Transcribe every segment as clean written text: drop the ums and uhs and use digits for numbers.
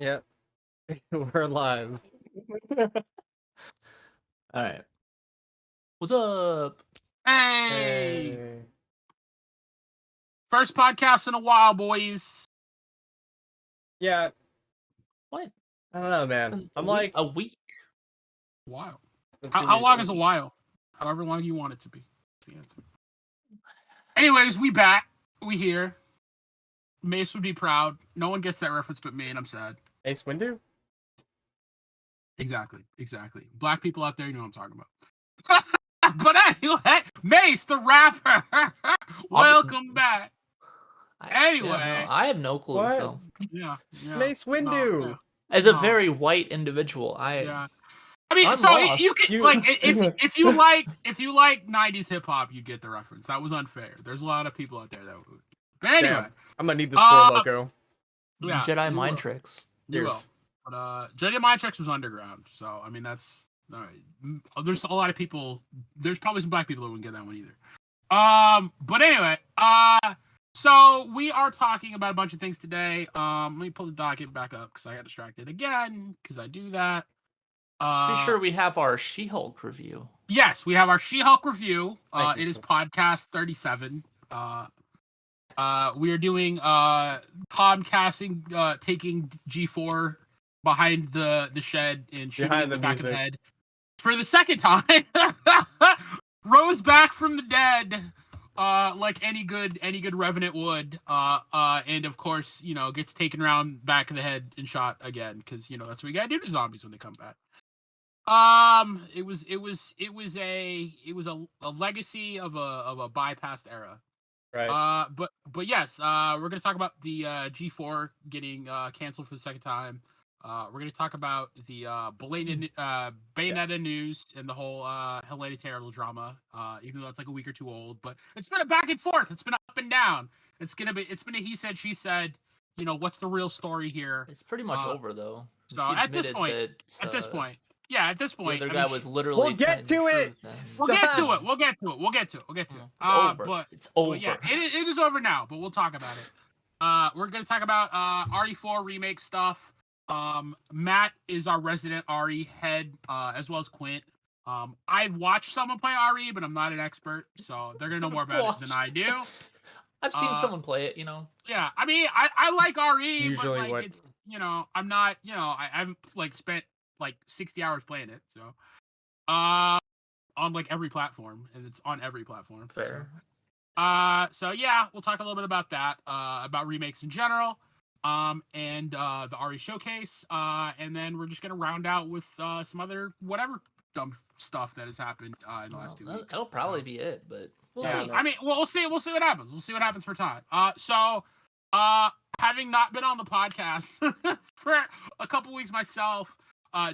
Yep. We're live. Alright. What's up? Hey! First podcast in a while, boys. Yeah. What? I don't know, man. I'm like a week. Wow. it's been 2 How long weeks. is a while? However long you want it to be. Anyways, we back. We here. Mace would be proud. No one gets that reference but me, and I'm sad. Ace Windu? Exactly. Black people out there, you know what I'm talking about. But anyway, Mace, the rapper. Welcome back. Anyway. Yeah, no, I have no clue. What? So Yeah. Mace Windu. No. as a very white individual, Yeah. I mean, I'm so lost. you can like if you like 90s hip hop, you get the reference. That was unfair. There's a lot of people out there that would. But anyway, Damn, I'm gonna need the score logo. Yeah, Jedi mind tricks. You will. But Jedi mind tricks was underground, so I mean that's all right. There's a lot of people. There's probably some black people that wouldn't get that one either. But anyway, so we are talking about a bunch of things today. Let me pull the docket back up because I got distracted again because I do that. Be sure we have our She-Hulk review. Yes, we have our She-Hulk review. It is podcast 37. We are doing Comcast taking G4 behind the shed and shooting in the back of the head for the second time. Rose back from the dead, like any good Revenant would. And of course, gets taken around back of the head and shot again because that's what you gotta do to zombies when they come back. It was a legacy of a bypassed era. Right. But yes, we're gonna talk about the G4 getting canceled for the second time. We're gonna talk about the Bayonetta news and the whole Hellena Taylor drama. Even though it's like a week or two old, but it's been a back and forth. It's been up and down. It's been a he said she said. What's the real story here? It's pretty much over though. So at this point, the other guy was literally. We'll get to it. We'll get to it. It's over. But it's over. But yeah, it is over now. But we'll talk about it. We're gonna talk about RE4 remake stuff. Matt is our resident RE head, as well as Quint. I've watched someone play RE, but I'm not an expert, so they're gonna know more about it than I do. I've seen someone play it, Yeah, I mean, I like RE, usually but like, it's I'm not, I haven't like spent like 60 hours playing it, so on like every platform, and it's on every platform. Fair. So yeah, we'll talk a little bit about that, about remakes in general, and the RE showcase, and then we're just gonna round out with some other whatever dumb stuff that has happened in the last 2 weeks. That'll probably be it, but we'll see. I mean, we'll see what happens. We'll see what happens for time. So having not been on the podcast for a couple weeks myself,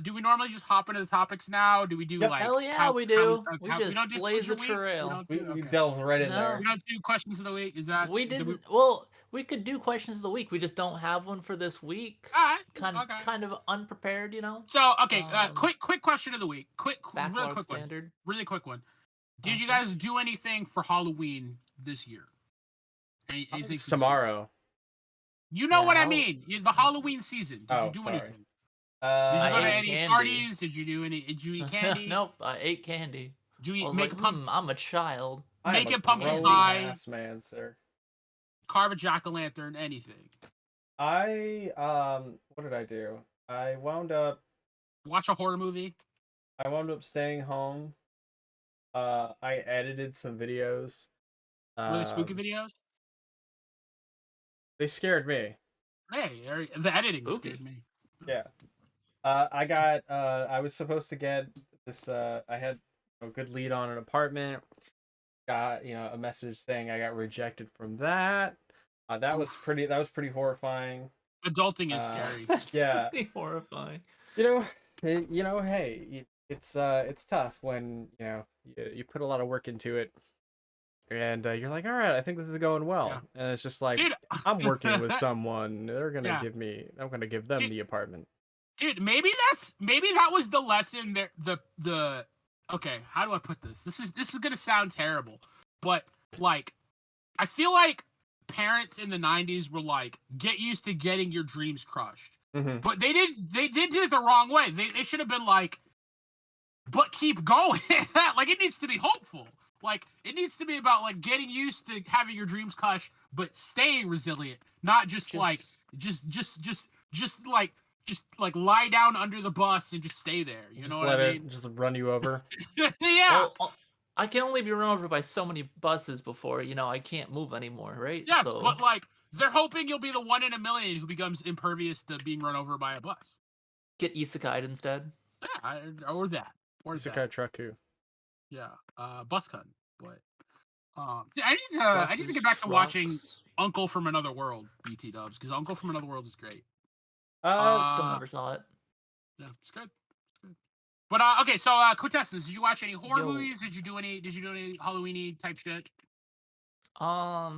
do we normally just hop into the topics now? Do we do like? Hell yeah, we do. We just blaze a trail. We delve right in there. We don't do questions of the week. Is that we didn't? Well, we could do questions of the week. We just don't have one for this week. All right. Kind of unprepared, So okay, quick question of the week. Backlog standard. Really quick one. Did you guys do anything for Halloween this year? Anything? Tomorrow. You know what I mean? The Halloween season. Did you do anything? Did you go to any parties? Did you eat candy? Nope, I ate candy. Did you make a pumpkin? I'm a child. Make a pumpkin pie. Ass man, sir. Carve a jack-o'-lantern. Anything. What did I do? I wound up watch a horror movie. I wound up staying home. I edited some videos. Were they spooky videos? They scared me. Hey, the editing scared me. Yeah. I was supposed to get this, I had a good lead on an apartment. Got, a message saying I got rejected from that. That was pretty horrifying. Adulting is scary. Yeah. Pretty horrifying. Hey, it's tough when, you put a lot of work into it. And you're like, all right, I think this is going well. Yeah. And it's just like, dude, I'm working with someone. They're gonna I'm gonna give them the apartment. Dude, maybe that was the lesson there. The okay, how do I put this? This is gonna sound terrible, but like, I feel like parents in the 90s were like, get used to getting your dreams crushed. But they did it the wrong way. They should have been like, but keep going. Like, it needs to be hopeful. Like, it needs to be about like getting used to having your dreams crushed, but staying resilient. Not just like lie down under the bus and just stay there. You know what I mean? Just run you over. Yeah. Well, I can only be run over by so many buses before, I can't move anymore, right? Yes, but like, they're hoping you'll be the 1 in a million who becomes impervious to being run over by a bus. Get isekai'd instead. Yeah, or that. Or Isekai Trucku. Yeah, bus cut. But yeah, I need to get back to watching Uncle from Another World, BT Dubs, because Uncle from Another World is great. Still never saw it. Yeah, it's good. But okay, so Quintessence, did you watch any horror movies? Did you do any Halloween-y type shit? I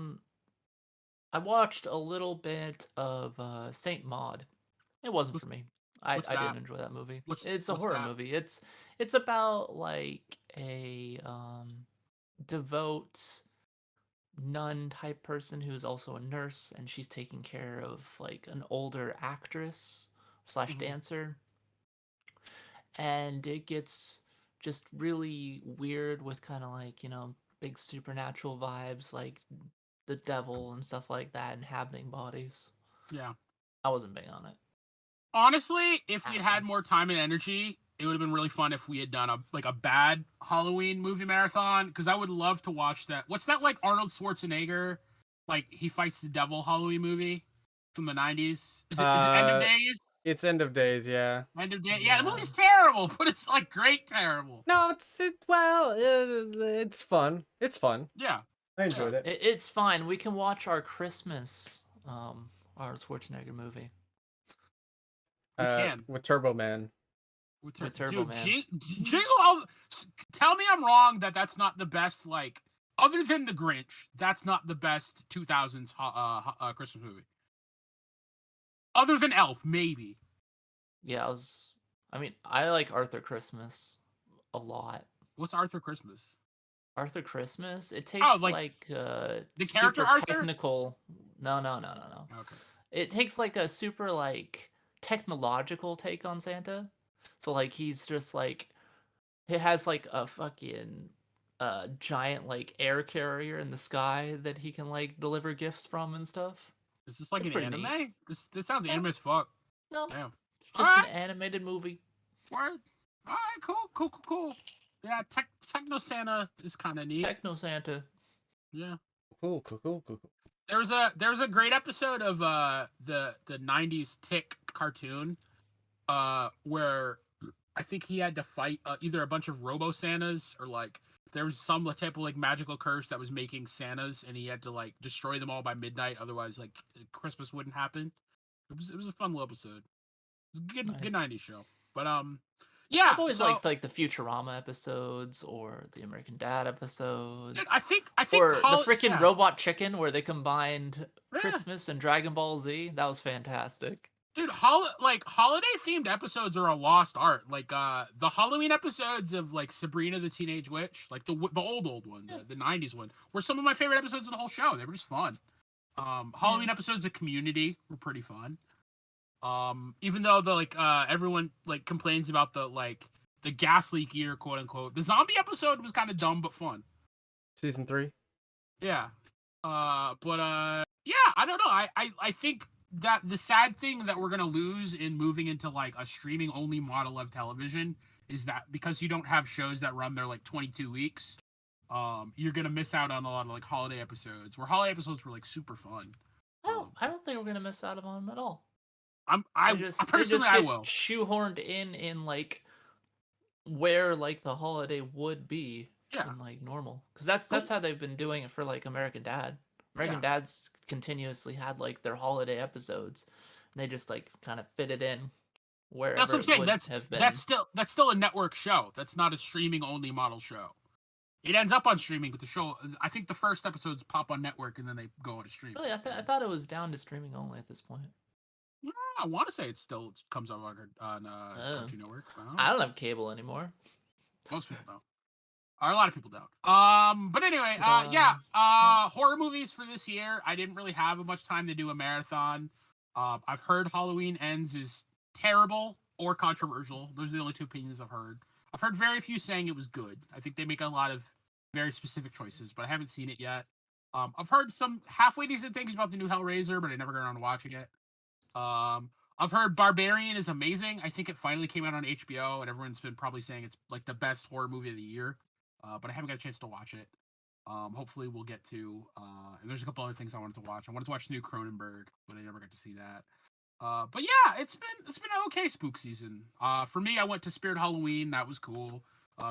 watched a little bit of Saint Maud. It wasn't for me. I didn't enjoy that movie. It's a horror movie. It's about like a devout nun type person who's also a nurse, and she's taking care of like an older actress / dancer. And it gets just really weird with kind of like, big supernatural vibes, like the devil and stuff like that, inhabiting bodies. Yeah. I wasn't big on it. Honestly, if we'd had more time and energy, it would have been really fun if we had done a bad Halloween movie marathon, because I would love to watch that. What's that, like, Arnold Schwarzenegger, like, he fights the devil Halloween movie from the 90s? Is it End of Days? It's End of Days, yeah. End of Days. Yeah, the movie's terrible, but it's like great terrible. No, it's fun. It's fun. Yeah. I enjoyed it. It's fine. We can watch our Christmas Arnold Schwarzenegger movie. We can. With Turbo Man. With Turbo Man. Tell me I'm wrong that's not the best, like, other than The Grinch, that's not the best 2000s Christmas movie. Other than Elf, maybe. Yeah, I like Arthur Christmas a lot. What's Arthur Christmas? Arthur Christmas? It takes the super character Arthur? technical. No. Okay. It takes like a super like technological take on Santa. So like he's just like it has like a fucking giant like air carrier in the sky that he can like deliver gifts from and stuff. Is this like an anime? Neat. This sounds anime as fuck. No. Damn. It's just an animated movie. Word. Alright, cool. Yeah, Techno Santa is kind of neat. Techno Santa. Yeah. Cool. There's a great episode of the 90s Tick cartoon where I think he had to fight either a bunch of Robo Santas or like there was some type of like magical curse that was making Santas, and he had to like destroy them all by midnight, otherwise like Christmas wouldn't happen. It was a fun little episode. It was a good 90s show. But yeah, I've always liked like the Futurama episodes or the American Dad episodes. I think or the freaking Robot Chicken where they combined Christmas and Dragon Ball Z. That was fantastic. Dude, holiday themed episodes are a lost art. Like the Halloween episodes of like Sabrina the Teenage Witch, like the old one, the 90s one, were some of my favorite episodes of the whole show. They were just fun. Halloween episodes of Community were pretty fun. Even though everyone like complains about the gas leak year, quote unquote, the zombie episode was kind of dumb but fun. Season 3. Yeah. Yeah, I don't know. I think that the sad thing that we're gonna lose in moving into like a streaming only model of television is that because you don't have shows that run their like 22 weeks, you're gonna miss out on a lot of like holiday episodes where holiday episodes were like super fun. I don't think we're gonna miss out on them at all. I personally I will shoehorned in like where like the holiday would be in like normal, because that's how they've been doing it for like American Dad. American Dad's continuously had like their holiday episodes, and they just like kind of fit it in wherever. That's what I'm saying. That's still a network show. That's not a streaming only model show. It ends up on streaming, but the show, I think the first episodes pop on network and then they go on stream. Really, I thought it was down to streaming only at this point. Yeah, I want to say it still comes on Cartoon Network. I don't have cable anymore. Most people don't. A lot of people don't. But anyway, horror movies for this year. I didn't really have much time to do a marathon. I've heard Halloween Ends is terrible or controversial. Those are the only two opinions I've heard. I've heard very few saying it was good. I think they make a lot of very specific choices, but I haven't seen it yet. I've heard some halfway decent things about the new Hellraiser, but I never got around to watching it. I've heard Barbarian is amazing. I think it finally came out on HBO, and everyone's been probably saying it's like the best horror movie of the year. But I haven't got a chance to watch it. Hopefully we'll get to. And there's a couple other things I wanted to watch. I wanted to watch the new Cronenberg, but I never got to see that. But yeah, it's been an okay spook season. For me, I went to Spirit Halloween. That was cool.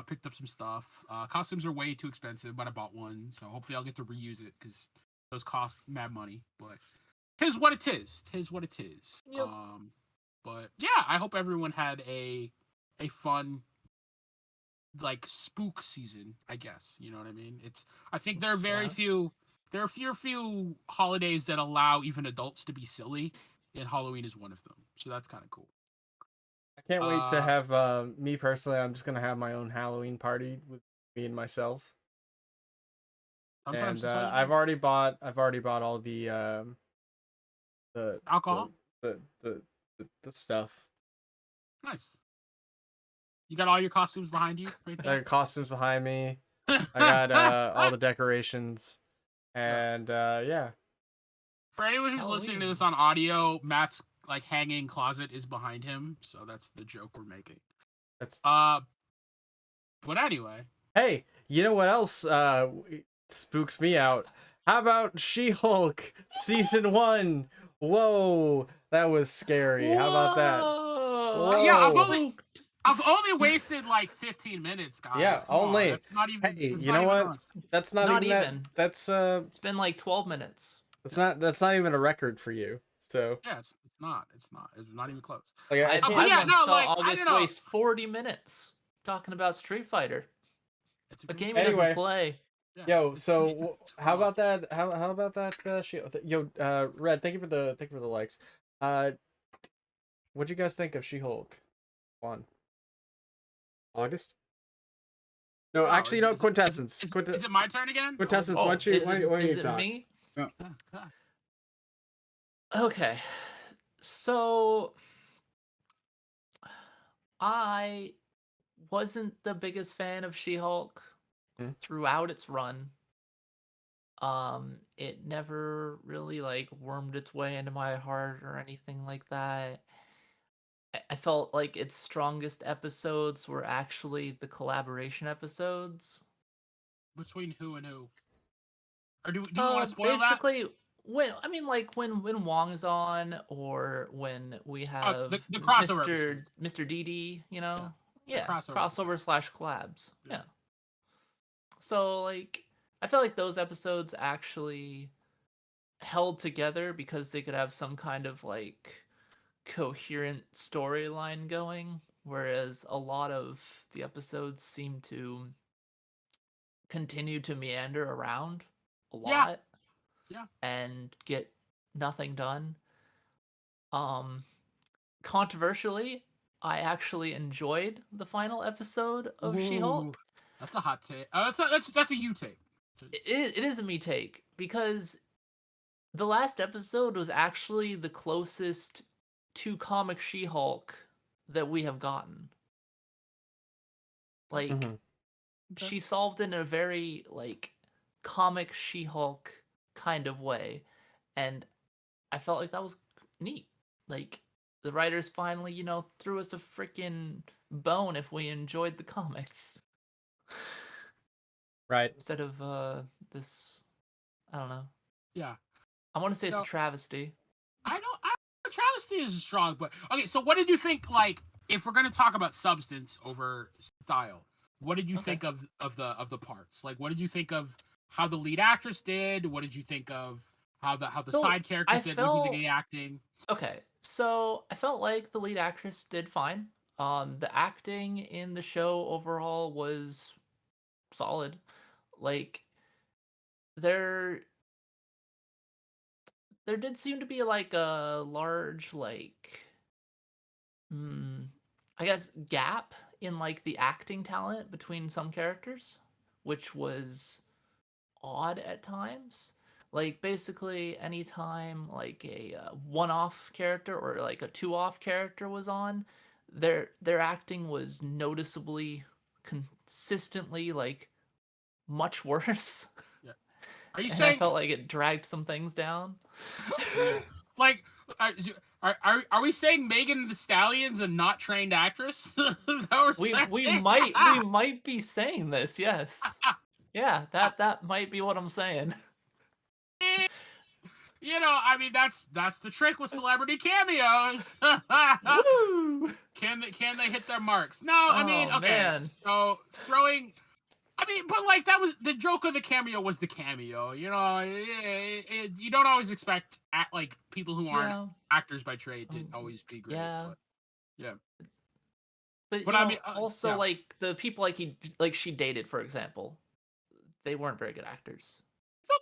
Picked up some stuff. Costumes are way too expensive, but I bought one, so hopefully I'll get to reuse it because those cost mad money. But tis what it is. Tis what it is. Yep. But yeah, I hope everyone had a fun like spook season, I guess. You know what I mean? I think there are very few holidays that allow even adults to be silly, and Halloween is one of them. So that's kind of cool. I can't wait to have me personally. I'm just gonna have my own Halloween party with me and myself. And I've already bought all the alcohol, the stuff. Nice. You got all your costumes behind you? Right there? I got costumes behind me. I got all the decorations, and yeah. For anyone who's listening to this on audio, Matt's like hanging closet is behind him, so that's the joke we're making. That's But anyway. Hey, you know what else spooks me out? How about She-Hulk season 1? Whoa, that was scary. How about that? Whoa. Yeah, I've only wasted like 15 minutes, guys. Yeah, only. That's not even. Hey, you know what? Done. That's not even. That, that's It's been like 12 minutes. That's not even a record for you. So. Yeah, it's not. It's not even close. Like, I'll just waste 40 minutes talking about Street Fighter. A game he doesn't play. Yeah, yo, so how about that? How about that? Yo, Red, thank you for the likes. What'd you guys think of She-Hulk? August? No, actually, no. Quintessence. Is it my turn again? Quintessence. Why don't you talk? Me? Yeah. Okay, so I wasn't the biggest fan of She-Hulk throughout its run. It never really like wormed its way into my heart or anything like that. I felt like its strongest episodes were actually the collaboration episodes. Between who and who? Or do you want to spoil basically, when Wong is on, or when we have the crossover Mr. DD, you know? Yeah, crossover / collabs. Yeah. So, like, I felt like those episodes actually held together because they could have some kind of, like, coherent storyline going, whereas a lot of the episodes seem to continue to meander around a lot. Yeah. And get nothing done. Controversially, I actually enjoyed the final episode of She-Hulk. That's a hot take. That's a you take. It is a me take, because the last episode was actually the closest to comic She-Hulk that we have gotten. Like, she solved in a very, like, comic She-Hulk kind of way, and I felt like that was neat. Like, the writers finally, threw us a freaking bone if we enjoyed the comics. Right. Instead of this, I don't know. Yeah. I want to say it's a travesty. Travesty is strong, but okay. So, what did you think? Like, if we're gonna talk about substance over style, what did you think of the parts? Like, what did you think of how the lead actress did? What did you think of how the side characters did? What did you think of the acting? Okay, so I felt like the lead actress did fine. The acting in the show overall was solid. Like, there did seem to be like a large, like, I guess, gap in like the acting talent between some characters, which was odd at times. Like basically anytime like a one-off character or like a two-off character was on, their acting was noticeably, consistently like much worse. Yeah. Are you And saying I felt like it dragged some things down. Yeah. Like, are we saying Megan Thee Stallion's a not trained actress? we might be saying this, yes. Yeah, that might be what I'm saying. You know, I mean, that's the trick with celebrity cameos. Woo! Can they hit their marks? No, I mean, okay. Man. So throwing, I mean, but like that was the joke of the cameo was the cameo. You know, you don't always expect like people who aren't actors by trade to always be great. Yeah. But, yeah. But I mean, also like the people like she dated, for example, they weren't very good actors.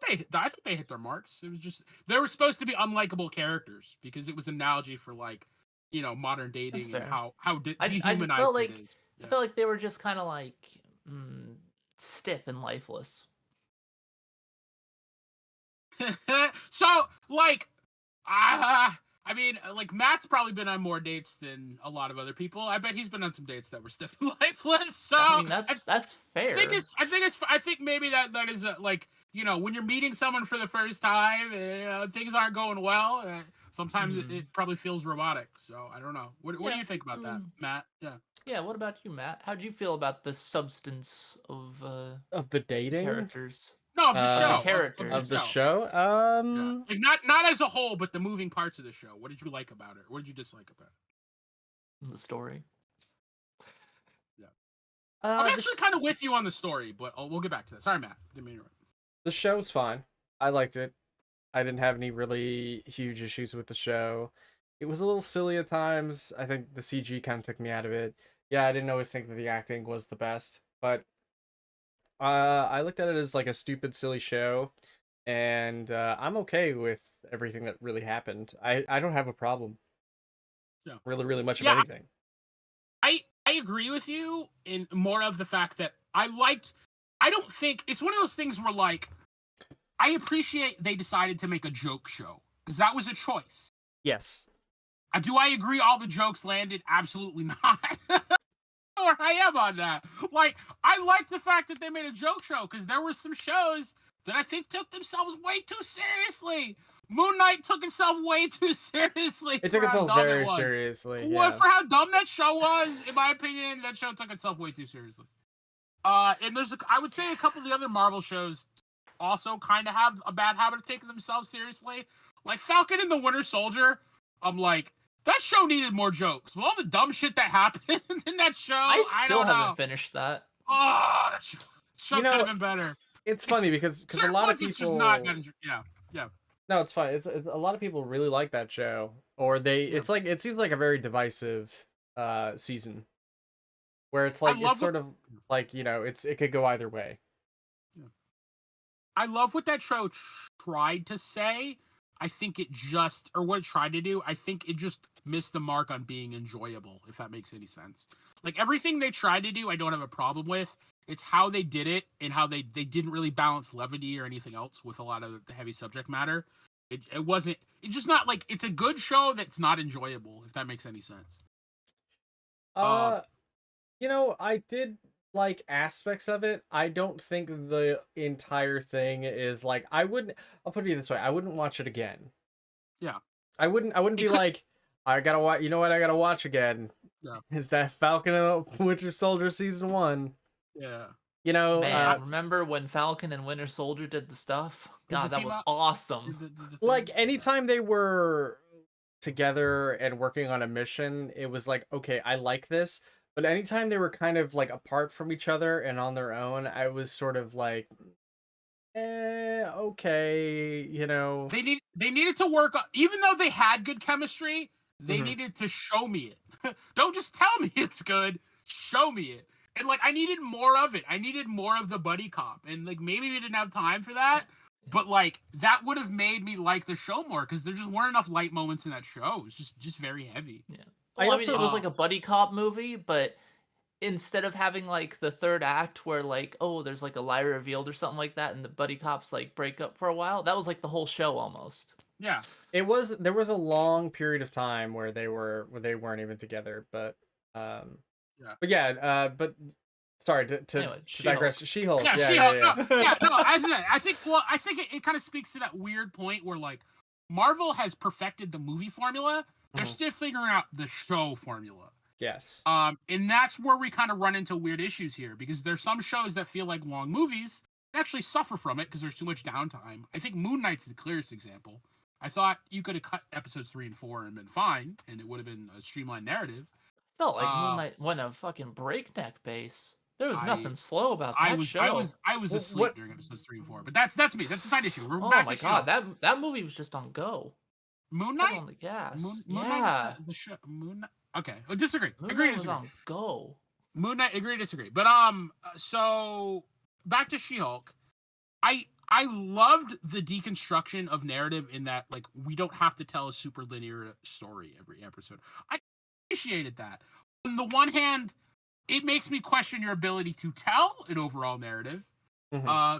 I thought they hit their marks. It was just they were supposed to be unlikable characters because it was an analogy for like, you know, modern dating and how dehumanized it is. I felt like they were just kind of like stiff and lifeless. So like, I mean, like Matt's probably been on more dates than a lot of other people. I bet he's been on some dates that were stiff and lifeless. So I mean, that's fair. I think maybe that is like, you know, when you're meeting someone for the first time, things aren't going well. Sometimes it probably feels robotic. So I don't know. What do you think about that, Matt? Yeah. Yeah. What about you, Matt? How do you feel about the substance of the dating characters? No, of the show. The characters of the show. Like not as a whole, but the moving parts of the show. What did you like about it? What did you dislike about it? The story. Yeah. I'm actually kind of with you on the story, but we'll get back to that. Sorry, Matt. Didn't mean to interrupt. The show's fine. I liked it. I didn't have any really huge issues with the show. It was a little silly at times. I think the CG kind of took me out of it. Yeah, I didn't always think that the acting was the best, but I looked at it as like a stupid, silly show, and I'm okay with everything that really happened. I don't have a problem. Yeah. Really much of anything. I agree with you in more of the fact that I don't think it's one of those things where like I appreciate they decided to make a joke show because that was a choice. Yes. Do I agree all the jokes landed? Absolutely not. Or I am on that. Like, I like the fact that they made a joke show because there were some shows that I think took themselves way too seriously. Moon Knight took itself way too seriously. It took itself very seriously. Yeah. For how dumb that show was, in my opinion, that show took itself way too seriously. And I would say a couple of the other Marvel shows also kind of have a bad habit of taking themselves seriously. Like Falcon and the Winter Soldier, I'm like, that show needed more jokes. With all the dumb shit that happened in that show, I still haven't finished that. Oh, that show could have been better. It's funny because a lot of people... Yeah. No, it's fine. It's a lot of people really like that show. Or it seems like a very divisive season. Where it's like, it's sort of like, you know, it could go either way. Yeah. I love what that show tried to say. I think it just, or what it tried to do, I think it just missed the mark on being enjoyable, if that makes any sense. Like, everything they tried to do, I don't have a problem with. It's how they did it, and how they didn't really balance levity or anything else with a lot of the heavy subject matter. It wasn't, it's just not, like, it's a good show that's not enjoyable, if that makes any sense. You know, I did like aspects of it. I don't think the entire thing is like, I'll put it this way, I wouldn't watch it again. Yeah. I wouldn't be like, I gotta watch, you know what I gotta watch again? Yeah. Is that Falcon and the Winter Soldier Season 1. Yeah. You know, man, remember when Falcon and Winter Soldier did the stuff? God, that was awesome. Like, anytime they were together and working on a mission, it was like, okay, I like this. But anytime they were kind of like apart from each other and on their own, I was sort of like, okay, you know. They needed to work on, even though they had good chemistry, they needed to show me it. Don't just tell me it's good. Show me it. And like, I needed more of it. I needed more of the buddy cop. And like, maybe we didn't have time for that. But like, that would have made me like the show more because there just weren't enough light moments in that show. It was just very heavy. Yeah. Well, I mean, it was like a buddy cop movie, but instead of having like the third act where like, oh, there's like a lie revealed or something like that, and the buddy cops like break up for a while, that was like the whole show almost. Yeah, there was a long period of time where they weren't even together, but but sorry to digress. She-Hulk. Yeah, She-Hulk. No, I think it kind of speaks to that weird point where like Marvel has perfected the movie formula. They're still figuring out the show formula. Yes. And that's where we kind of run into weird issues here, because there's some shows that feel like long movies that actually suffer from it because there's too much downtime. I think Moon Knight's the clearest example. I thought you could have cut episodes 3 and 4 and been fine, and it would have been a streamlined narrative. Felt like Moon Knight went a fucking breakneck pace. There was nothing slow about that show. I was asleep during episodes 3 and 4, but that's me. That's a side issue. We're back my god, that movie was just on go. Moon Knight on the gas. Moon Knight the show. Moon Knight. Okay, disagree. Agree to disagree. On go. Moon Knight. Agree to disagree. But so back to She-Hulk. I loved the deconstruction of narrative in that, like, we don't have to tell a super linear story every episode. I appreciated that. On the one hand, it makes me question your ability to tell an overall narrative,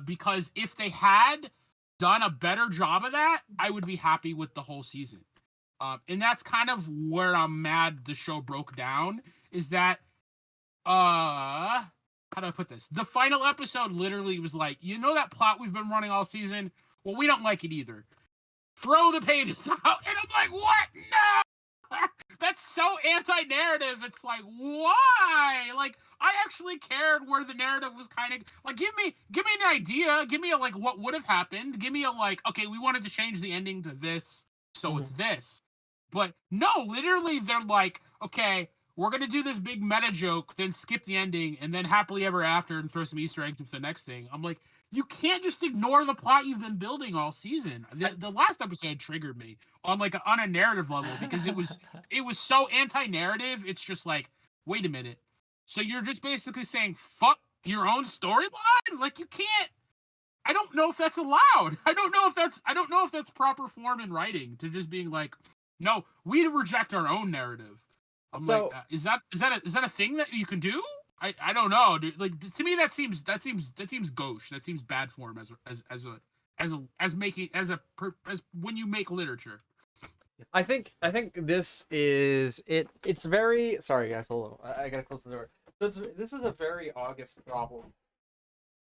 because if they had done a better job of that, I would be happy with the whole season. And that's kind of where I'm mad the show broke down, is that, how do I put this? The final episode literally was like, you know that plot we've been running all season? Well, we don't like it either. Throw the pages out. And I'm like, what? No! That's so anti-narrative. It's like, why? Like, I actually cared where the narrative was kind of like, give me an idea. Give me a, like, what would have happened. Give me a, like, okay, we wanted to change the ending to this, so it's this. But no, literally they're like, okay, we're going to do this big meta joke, then skip the ending, and then happily ever after and throw some Easter eggs into the next thing. I'm like, you can't just ignore the plot you've been building all season. The last episode triggered me on a narrative level, because it was so anti-narrative. It's just like, wait a minute. So you're just basically saying, fuck your own storyline? Like, you can't. I don't know if that's allowed. I don't know if that's proper form in writing, to just being like, no, we reject our own narrative. I'm like, is that a thing that you can do? I don't know, dude. Like, to me, that seems gauche. That seems bad form as when you make literature. I think this is it. It's very, sorry guys, hold on. I gotta close the door. So this is a very August problem,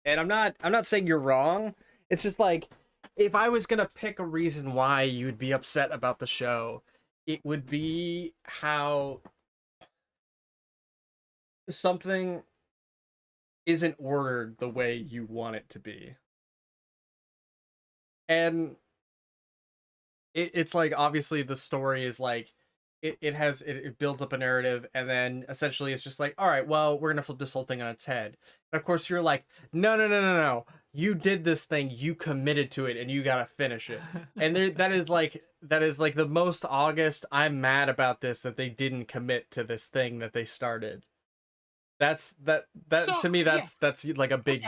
and I'm not saying you're wrong. It's just like, if I was gonna pick a reason why you'd be upset about the show, it would be how something isn't ordered the way you want it to be. And it's like, obviously the story is like, it builds up a narrative, and then essentially it's just like, all right, well, we're gonna flip this whole thing on its head. And of course you're like, no, you did this thing, you committed to it, and you gotta finish it. And that is like the most August, I'm mad about this, that they didn't commit to this thing that they started. So, to me, that's like a big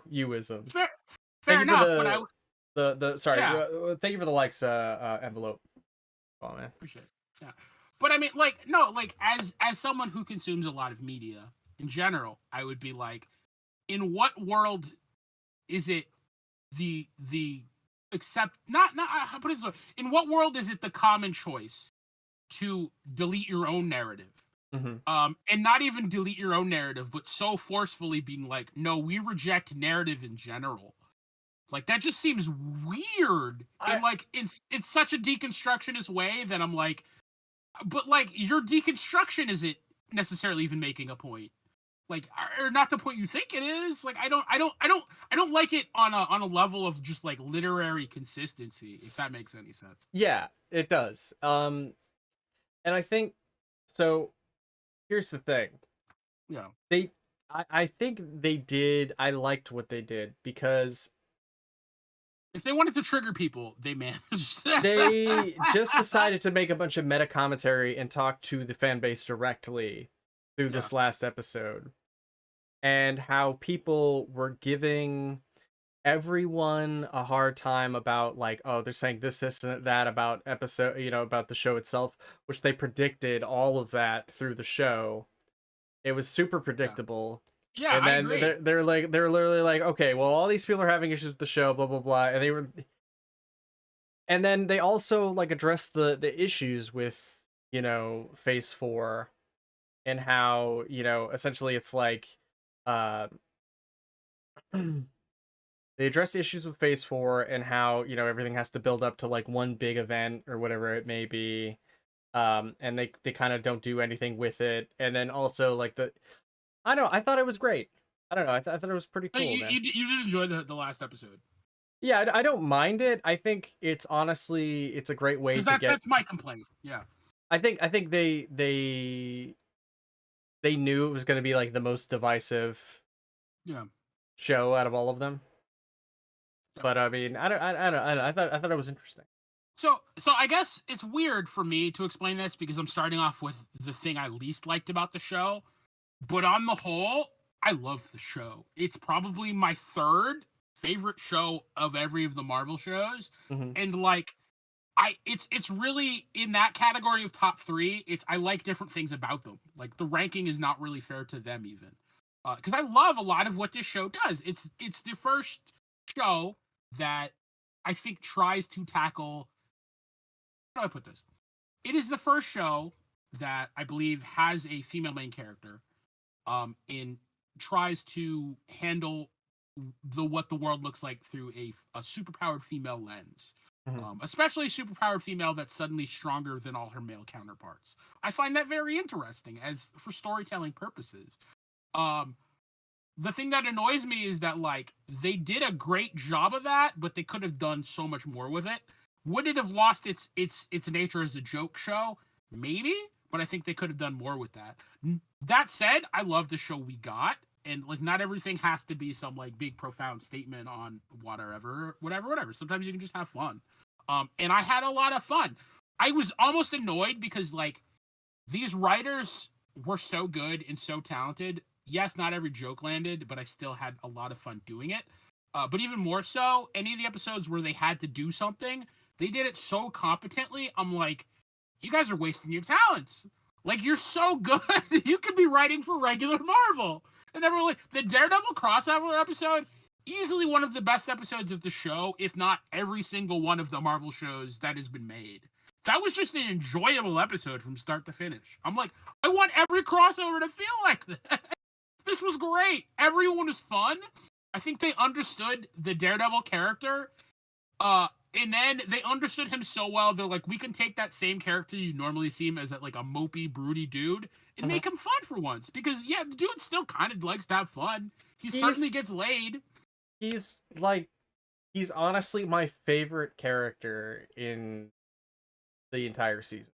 you-ism. Fair enough, thank you for the likes envelope. Oh man, appreciate it. Yeah, but I mean, like, no, like, as someone who consumes a lot of media in general, I would be like, in what world is it I'll put it this way, in what world is it the common choice to delete your own narrative? And not even delete your own narrative, but so forcefully being like, no, we reject narrative in general. Like, that just seems weird. And like, it's such a deconstructionist way that I'm like, but like, your deconstruction isn't necessarily even making a point. Like, or not the point you think it is. Like, I don't like it on a level of just like literary consistency, if that makes any sense. Yeah, it does. And I think so. Here's the thing. Yeah. I think they did. I liked what they did, because if they wanted to trigger people, they managed. They just decided to make a bunch of meta commentary and talk to the fan base directly through this last episode, and how people were giving everyone a hard time about, like, oh, they're saying this and that about episode, about the show itself, which they predicted all of that through the show. It was super predictable. Yeah, and then I agree. they're literally like, okay, well, all these people are having issues with the show, blah blah blah, and then they also like addressed the issues with Phase 4 and how essentially it's like they address issues with Phase 4 and how everything has to build up to like one big event or whatever it may be, and they kind of don't do anything with it. And then also like I thought it was great. I don't know, I thought it was pretty cool. You did enjoy the last episode. Yeah, I don't mind it. I think it's honestly it's a great way to get. That's my complaint. Yeah, I think they knew it was going to be like the most divisive show out of all of them. Yeah. But I mean, I don't. I thought it was interesting. So I guess it's weird for me to explain this because I'm starting off with the thing I least liked about the show, but on the whole, I love the show. It's probably my third favorite show of every of the Marvel shows, and like it's really in that category of top 3. I like different things about them. Like the ranking is not really fair to them even, because I love a lot of what this show does. It's the first show that I think tries to tackle. How do I put this? It is the first show that I believe has a female main character, and tries to handle what the world looks like through a superpowered female lens. Especially a superpowered female that's suddenly stronger than all her male counterparts. I find that very interesting as for storytelling purposes. The thing that annoys me is that like they did a great job of that, but they could have done so much more with it. Would it have lost its nature as a joke show? Maybe, but I think they could have done more with that. That said, I love the show we got. And like, not everything has to be some like big profound statement on whatever. Sometimes you can just have fun. And I had a lot of fun. I was almost annoyed because like these writers were so good and so talented. Yes, not every joke landed, but I still had a lot of fun doing it. But even more so, any of the episodes where they had to do something, they did it so competently. I'm like, you guys are wasting your talents. Like, you're so good. You could be writing for regular Marvel. And then really, the Daredevil crossover episode, easily one of the best episodes of the show, if not every single one of the Marvel shows that has been made. That was just an enjoyable episode from start to finish. I'm like, I want every crossover to feel like that. This was great. Everyone was fun. I think they understood the Daredevil character. And then they understood him so well, they're like, we can take that same character you normally see him as like a mopey, broody dude and make him fun for once. Because, yeah, the dude still kind of likes to have fun. He certainly gets laid. He's honestly my favorite character in the entire season.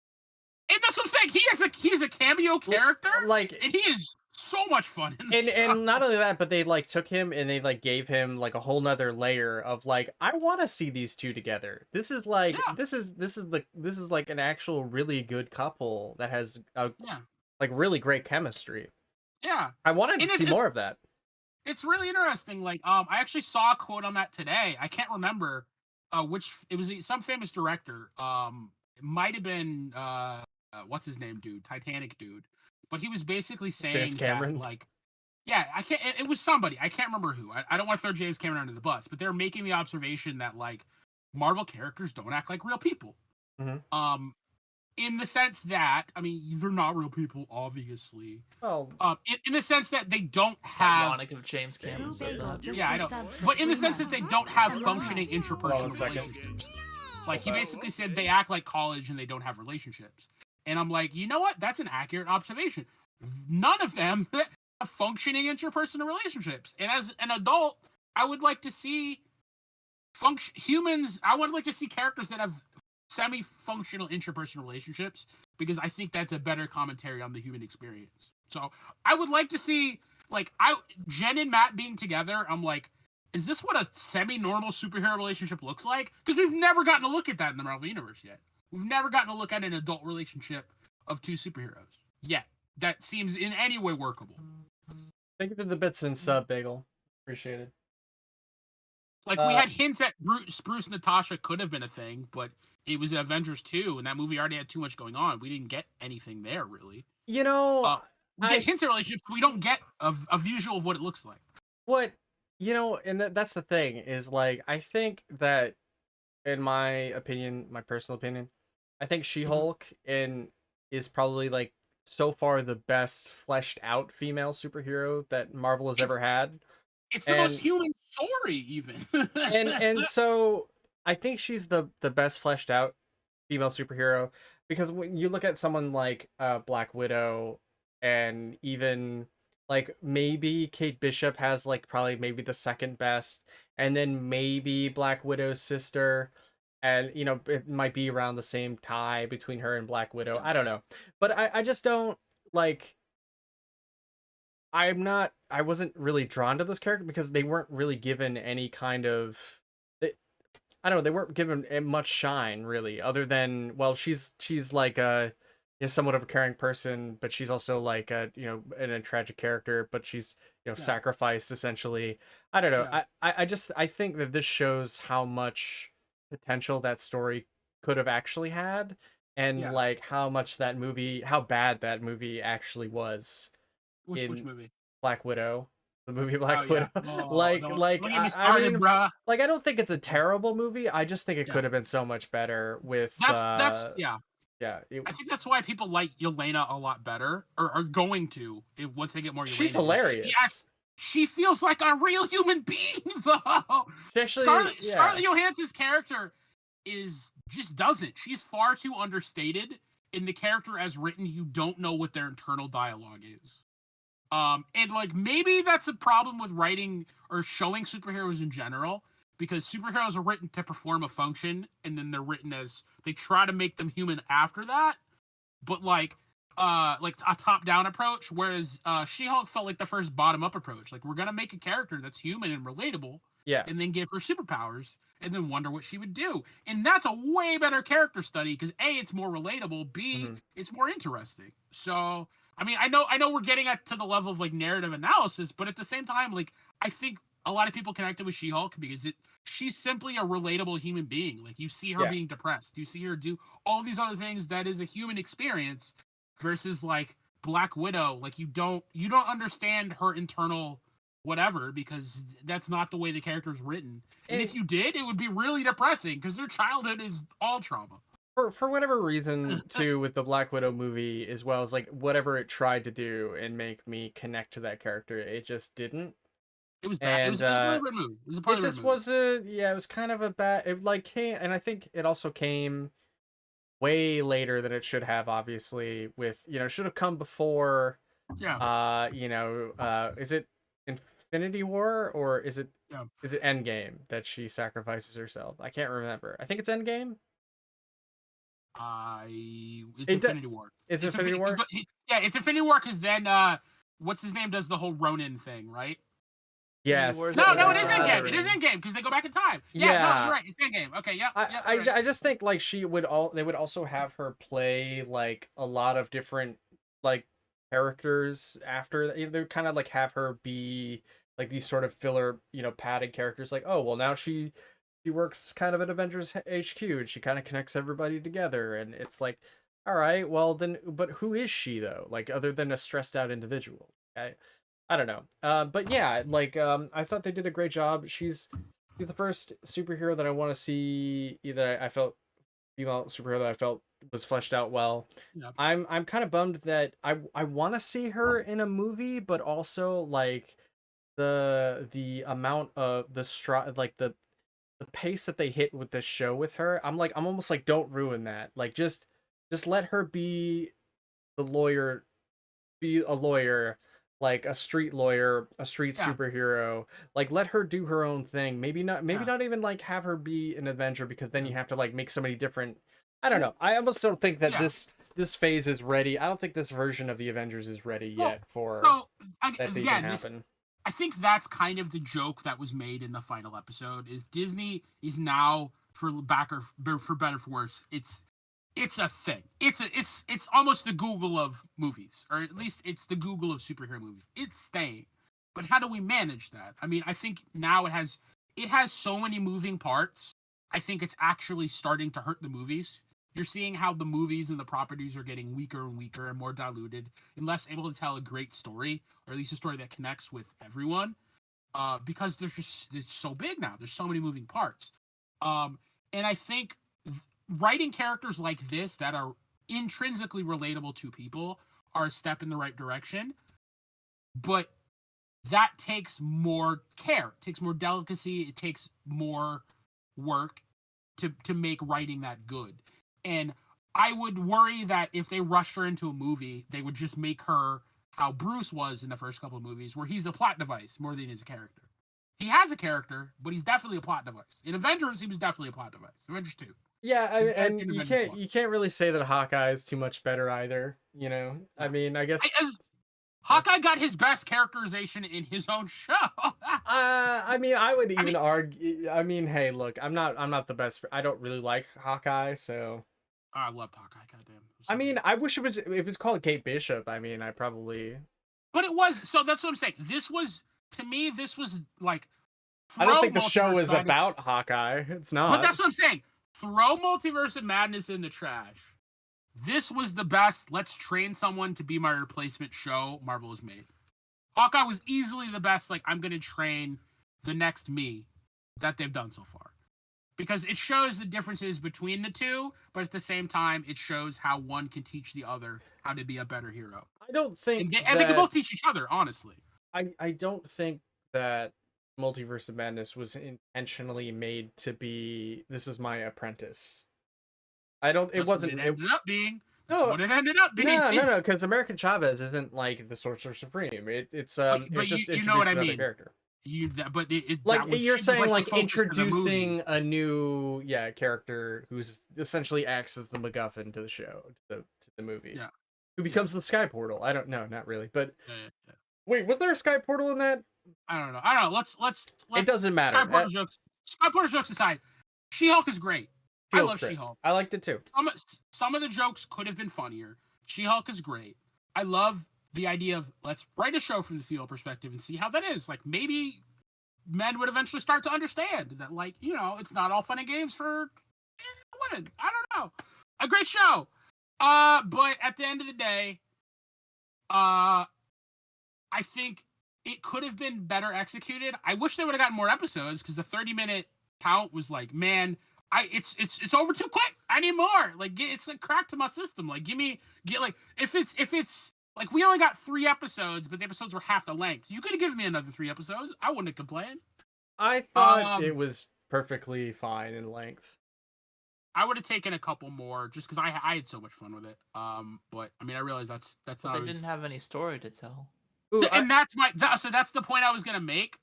And that's what I'm saying. He's a cameo character, and he is so much fun. And not only that, but they like took him and they like gave him like a whole nother layer of like, I want to see these two together. This is like this is like an actual really good couple that has like really great chemistry. Yeah, I wanted to see more of that. It's really interesting. Like, I actually saw a quote on that today. I can't remember which. It was some famous director. It might have been what's his name, dude, Titanic dude. But he was basically saying James Cameron. That, like, yeah, I can't. It was somebody. I can't remember who. I don't want to throw James Cameron under the bus, but they're making the observation that like Marvel characters don't act like real people. In the sense that, I mean, they're not real people, obviously. Oh. In the sense that they don't have. Ironic of James Cameron said that. Yeah, I know. But in the sense that they don't have functioning interpersonal relationships. Like, he basically said they act like college and they don't have relationships. And I'm like, you know what? That's an accurate observation. None of them have functioning interpersonal relationships. And as an adult, I would like to see humans. I would like to see characters that have semi-functional interpersonal relationships, because I think that's a better commentary on the human experience. So I would like to see, like, Jen and Matt being together. I'm like, is this what a semi-normal superhero relationship looks like? Because we've never gotten a look at that in the Marvel Universe yet. We've never gotten a look at an adult relationship of two superheroes yet that seems in any way workable. Thank you for the bits and sub, Bagel. Appreciate it. Like, we had hints at Bruce and Natasha could have been a thing, but it was Avengers 2, and that movie already had too much going on. We didn't get anything there, really. You know, We get hints of relationships, but we don't get a visual of what it looks like. What, and that's the thing, is like, I think that, in my opinion, my personal opinion, I think She-Hulk is probably like so far the best fleshed out female superhero that Marvel has ever had. It's the most human story, even. and so I think she's the best fleshed out female superhero, because when you look at someone like Black Widow, and even like maybe Kate Bishop has like probably maybe the second best, and then maybe Black Widow's sister, and it might be around the same tie between her and Black Widow. I don't know, but I just don't like. I wasn't really drawn to this character because they weren't really given any kind of, I don't know, they weren't given much shine really, other than, well, she's like somewhat of a caring person, but she's also like a tragic character, but she's sacrificed essentially. I don't know. Yeah. I think that this shows how much potential that story could have actually had, and like how bad that movie actually was. Which movie? Black Widow. The movie Black Widow. Oh, I mean, bruh. Like, I don't think it's a terrible movie. I just think it could have been so much better with that's I think that's why people like Yelena a lot better, or are going to, once they get more Yelena. She's hilarious. She feels like a real human being, though. Scarlett Johansson's character just doesn't. She's far too understated. In the character as written, you don't know what their internal dialogue is. And like maybe that's a problem with writing or showing superheroes in general, because superheroes are written to perform a function, and then they're written as, they try to make them human after that, but like a top-down approach, whereas She-Hulk felt like the first bottom-up approach. Like, we're gonna make a character that's human and relatable, and then give her superpowers, and then wonder what she would do. And that's a way better character study, because A, it's more relatable, B, it's more interesting. So I mean, I know we're getting to the level of like narrative analysis, but at the same time, like, I think a lot of people connected with She-Hulk because she's simply a relatable human being. Like, you see her being depressed, you see her do all these other things that is a human experience, versus like Black Widow. Like, you don't understand her internal whatever, because that's not the way the character is written. And if you did, it would be really depressing, because their childhood is all trauma. For whatever reason, too, with the Black Widow movie, as well as like whatever it tried to do and make me connect to that character, it just didn't. It was bad. It was a really weird movie. It just wasn't. Yeah, it was kind of a bad. It like came, and I think it also came way later than it should have. Obviously, with should have come before. Yeah. Is it Infinity War, or is it Endgame that she sacrifices herself? I can't remember. I think it's Endgame. It's Infinity War. Is it Infinity War? It's Infinity War, because then what's his name does the whole Ronin thing, right? Yes. No, it is Endgame. It is Endgame, because they go back in time. Yeah, no, you're right. It's Endgame. Okay, yeah. I just think like they would also have her play like a lot of different like characters after. They kind of like have her be like these sort of filler, padded characters. Like, oh well, now she works kind of at Avengers HQ, and she kind of connects everybody together, and it's like, all right, well then, but who is she though? Like, other than a stressed out individual? I don't know. But yeah, like I thought they did a great job. She's the first superhero that I want to see. I felt female superhero that I felt was fleshed out well. Yeah. I'm kind of bummed that I want to see her in a movie, but also like the amount of the pace that they hit with this show with her, I'm almost like, don't ruin that. Like, just let her be a lawyer, like a street lawyer, a street superhero. Like, let her do her own thing. Maybe not even like have her be an Avenger, because then you have to like make so many different. I don't know. I almost don't think that this phase is ready. I don't think this version of the Avengers is ready yet for that to even happen. I think that's kind of the joke that was made in the final episode, is Disney is now, for better for worse, it's a thing. It's almost the Google of movies, or at least it's the Google of superhero movies. It's staying. But how do we manage that? I mean, I think now it has so many moving parts. I think it's actually starting to hurt the movies. You're seeing how the movies and the properties are getting weaker and weaker and more diluted and less able to tell a great story, or at least a story that connects with everyone. Because it's so big now. There's so many moving parts. And I think writing characters like this that are intrinsically relatable to people are a step in the right direction. But that takes more care. It takes more delicacy. It takes more work to make writing that good. And I would worry that if they rushed her into a movie, they would just make her how Bruce was in the first couple of movies, where he's a plot device more than he's a character. He has a character, but he's definitely a plot device. In Avengers, he was definitely a plot device. Avengers 2. Yeah, and you can't really say that Hawkeye is too much better either. You know, I mean, I guess Hawkeye got his best characterization in his own show. I mean, I would even argue. I mean, hey, look, I'm not the best. I don't really like Hawkeye, so. I loved Hawkeye. Goddamn. I mean, I wish if it was called Kate Bishop. I mean, I probably. But it was, so that's what I'm saying. This was, to me, this was like. I don't think the show is about Hawkeye. It's not. But that's what I'm saying. Throw Multiverse of Madness in the trash. This was the best, let's train someone to be my replacement show Marvel has made. Hawkeye was easily the best, like, I'm going to train the next me that they've done so far. Because it shows the differences between the two, but at the same time, it shows how one can teach the other how to be a better hero. I don't think and they can both teach each other, honestly. I don't think that Multiverse of Madness was intentionally made to be, this is my apprentice. I don't. It wasn't. It ended up being. No, what it ended up being. No. Because American Chavez isn't like the Sorcerer Supreme. It's it just introduces another character. You're saying like introducing a new character who's essentially acts as the MacGuffin to the show, to the movie. Yeah. Who becomes the Sky Portal? I don't know, not really, but wait, was there a Sky Portal in that? I don't know. Let's. It doesn't matter. Sky Portal jokes aside, She-Hulk is great. I love She-Hulk. I liked it too. Some of the jokes could have been funnier. She-Hulk is great. I love the idea of let's write a show from the female perspective and see how that is. Like, maybe men would eventually start to understand that, like, you know, it's not all fun and games for women. I don't know. A great show. But at the end of the day, I think it could have been better executed. I wish they would have gotten more episodes, because the 30-minute count was like, man, it's over too quick. I need more. Like, it's like cracked to my system. Like, if it's like, we only got 3 episodes, but the episodes were half the length. You could have given me another 3 episodes. I wouldn't have complained. I thought it was perfectly fine in length. I would have taken a couple more just because I had so much fun with it. But I mean, I realize that's not. They didn't have any story to tell. Ooh, and that's the point I was gonna make.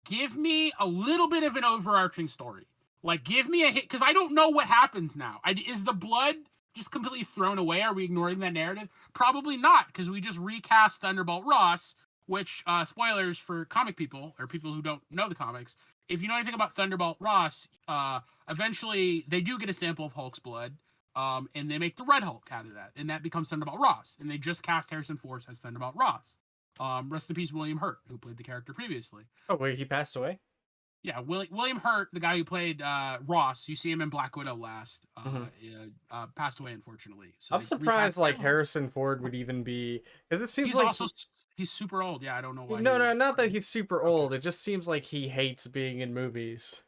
Give me a little bit of an overarching story. Like, give me a hit, because I don't know what happens now. Is the blood just completely thrown away? Are we ignoring that narrative? Probably not, because we just recast Thunderbolt Ross, which, spoilers for comic people, or people who don't know the comics, if you know anything about Thunderbolt Ross, eventually they do get a sample of Hulk's blood, and they make the Red Hulk out of that, and that becomes Thunderbolt Ross, and they just cast Harrison Ford as Thunderbolt Ross. Rest in peace, William Hurt, who played the character previously. Oh, wait, he passed away? Yeah, William Hurt, the guy who played Ross, you see him in Black Widow last, passed away, unfortunately. So I'm surprised like Harrison Ford would even be, because it seems he's super old. Yeah, I don't know why. No, not that he's super old. It just seems like he hates being in movies.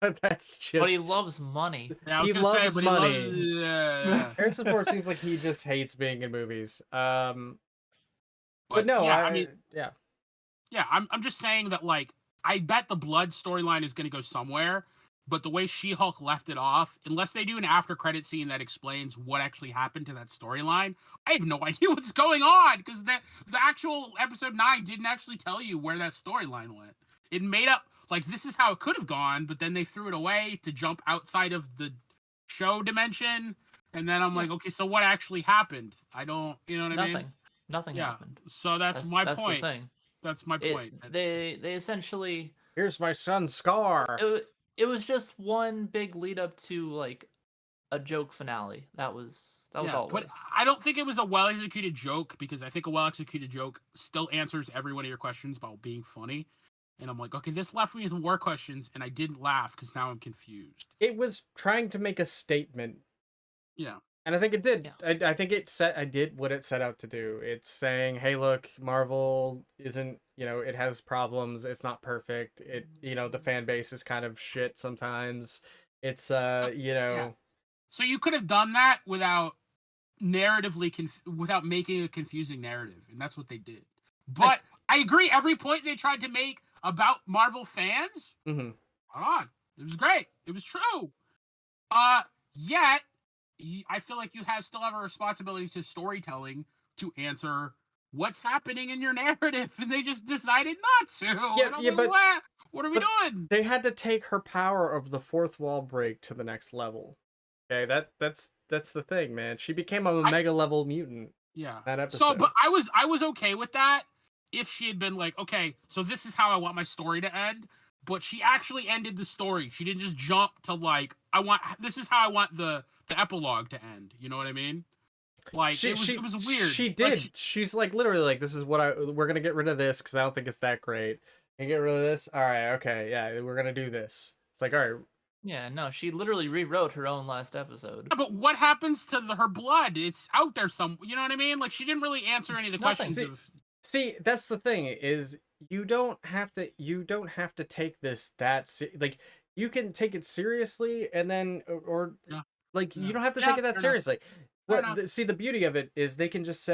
That's just. But he loves money. Yeah, he loves money. Yeah. Harrison Ford seems like he just hates being in movies. But no, yeah, I'm just saying that, like, I bet the blood storyline is going to go somewhere, but the way She-Hulk left it off, unless they do an after-credit scene that explains what actually happened to that storyline, I have no idea what's going on, because the actual episode 9 didn't actually tell you where that storyline went. It made up, like, this is how it could have gone, but then they threw it away to jump outside of the show dimension, and then I'm like, okay, so what actually happened? I don't, you know what I mean? Nothing happened. So that's my point. The thing. That's my point. They essentially. Here's my son Scar. It was just one big lead up to, like, a joke finale. That was all. But I don't think it was a well executed joke, because I think a well executed joke still answers every one of your questions about being funny. And I'm like, okay, this left me with more questions, and I didn't laugh because now I'm confused. It was trying to make a statement Yeah. And I think it did. Yeah. I think I did what it set out to do. It's saying, hey, look, Marvel isn't, it has problems. It's not perfect. The fan base is kind of shit sometimes. It's, Yeah. So you could have done that without without making a confusing narrative, and that's what they did. But I agree, every point they tried to make about Marvel fans, mm-hmm. hold on, it was great. It was true. Yet I feel like you still have a responsibility to storytelling to answer what's happening in your narrative, and they just decided not to. Yeah, but what are we doing? They had to take her power of the fourth wall break to the next level. Okay, that's the thing, man. She became a mega level mutant. Yeah. That episode. So, but I was okay with that if she had been like, okay, so this is how I want my story to end. But she actually ended the story. She didn't just jump to this is how I want the epilogue to end. You know what I mean? Like it was weird. She did. She's like literally like, this is what we're gonna get rid of this because I don't think it's that great. And get rid of this. All right, okay, yeah, we're gonna do this. It's like, all right. Yeah, no, she literally rewrote her own last episode. Yeah, but what happens to her blood? It's out there you know what I mean? Like she didn't really answer any of the questions. See, that's the thing is you don't have to take this like you can take it seriously and then you don't have to take it that seriously. See, the beauty of it is they can just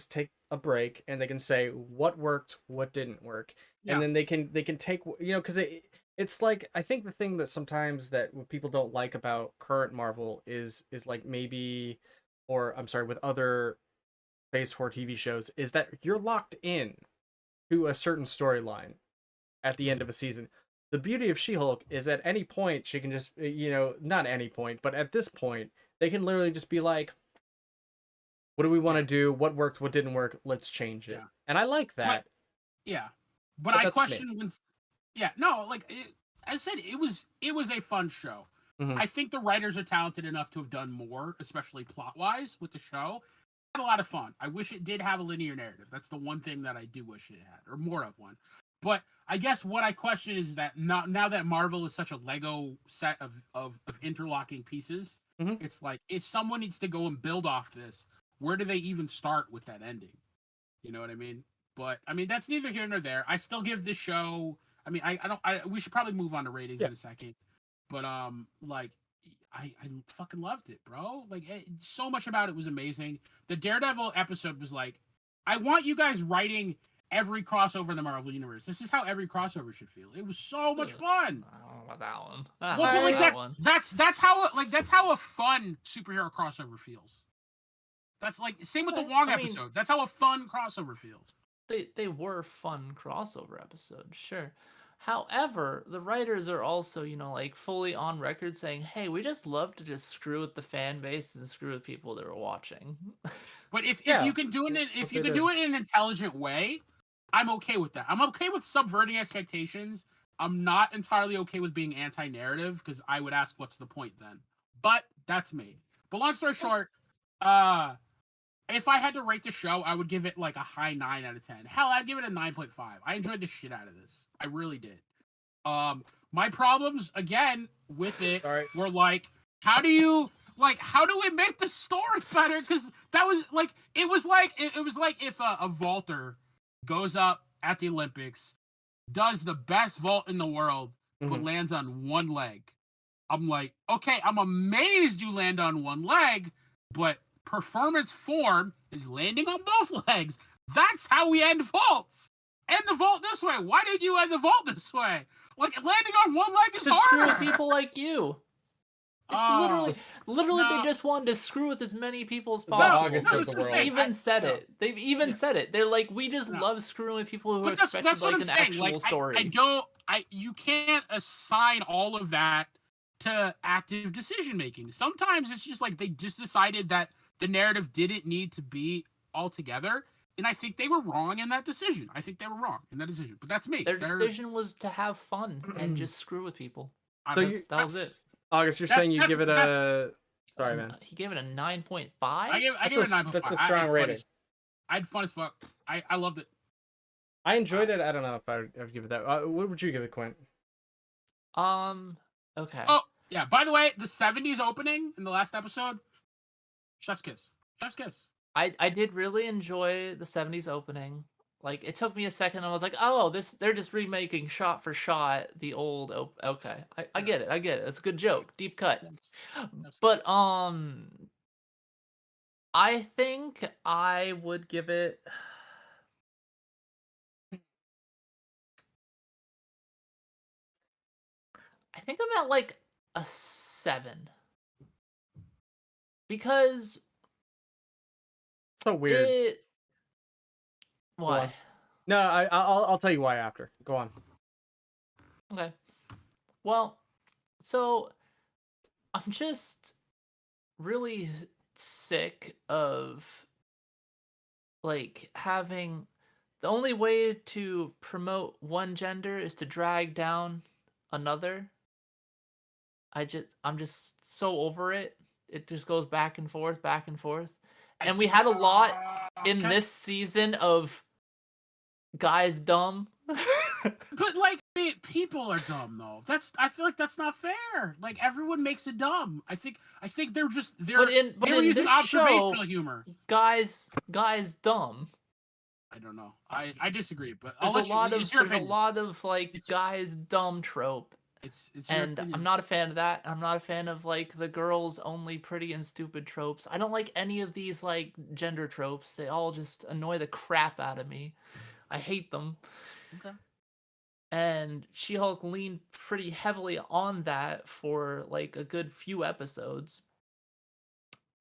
take a break and they can say what worked, what didn't work, and then they can take because it's like, I think the thing that sometimes that what people don't like about current Marvel is like maybe, or I'm sorry, with other Phase 4 TV shows, is that you're locked in to a certain storyline at the end of a season. The beauty of She-Hulk is at any point she can just, not any point, but at this point, they can literally just be like, what do we want to do? What worked? What didn't work? Let's change it. Yeah. And I like that. But I question when... Yeah, no, like, as I said, it was a fun show. Mm-hmm. I think the writers are talented enough to have done more, especially plot-wise, with the show. Had a lot of fun. I wish it did have a linear narrative. That's the one thing that I do wish it had, or more of one. But I guess what I question is that now that Marvel is such a Lego set of interlocking pieces, mm-hmm. It's like, if someone needs to go and build off this, where do they even start with that ending? You know what I mean? But, I mean, that's neither here nor there. I still give this show... I mean, we should probably move on to ratings in a second. But, like... I fucking loved it, bro. Like, so much about it was amazing. The Daredevil episode was like, I want you guys writing every crossover in the Marvel Universe. This is how every crossover should feel. It was so much fun. I don't know about that one. Well, like, that's how a fun superhero crossover feels. That's like, same with the Wong episode. That's how a fun crossover feels. They were fun crossover episodes, sure. However, the writers are also, like fully on record saying, hey, we just love to just screw with the fan base and screw with people that are watching. But if you can do it in an intelligent way, I'm okay with that. I'm okay with subverting expectations. I'm not entirely okay with being anti-narrative, because I would ask, what's the point then? But that's me. But long story short, if I had to rate the show, I would give it like a high 9 out of 10. Hell, I'd give it a 9.5. I enjoyed the shit out of this. I really did. My problems again with it were like, how do we make the story better? Because that was like, it was like if a vaulter goes up at the Olympics, does the best vault in the world, but lands on one leg. I'm like, okay, I'm amazed you land on one leg, but performance form is landing on both legs. That's how we end vaults. End the vault this way. Why did you end the vault this way? Like, landing on one leg is harder. To screw people like you. It's literally they just wanted to screw with as many people as possible. They even said it. They've even said it. They're like, we just love screwing with people who expect like an actual story. You can't assign all of that to active decision making. Sometimes it's just like they just decided that the narrative didn't need to be all together. And I think they were wrong in that decision. But that's me. Their decision was to have fun and just screw with people. So that was it. August, you're saying you give it a... Sorry, man. He gave it a 9.5? I give it a 9.5. That's a strong rating. I had fun as fuck. I loved it. I enjoyed it. I don't know if I would give it that. What would you give it, Quint? Okay. Oh, yeah. By the way, the 70s opening in the last episode, Chef's kiss. Chef's kiss. I did really enjoy the 70s opening. Like, it took me a second. I was like, oh, they're just remaking shot for shot the old. Okay, I get it. I get it. It's a good joke. Deep cut. But I think I would give it. I think I'm at like a 7 because so weird. Why? No, I'll tell you why after. Go on. Okay. Well, so I'm just really sick of like having the only way to promote one gender is to drag down another. I'm just so over it. It just goes back and forth, back and forth. And we had a lot in this season of guys dumb. But like, people are dumb though. I feel like that's not fair. Like, everyone makes it dumb. I think they're using observational humor. Guys dumb. I don't know. I disagree, but there's a lot of like guys dumb trope. It's and I'm not a fan of that. I'm not a fan of like the girls only pretty and stupid tropes. I don't like any of these like gender tropes. They all just annoy the crap out of me. I hate them. Okay. And She-Hulk leaned pretty heavily on that for like a good few episodes.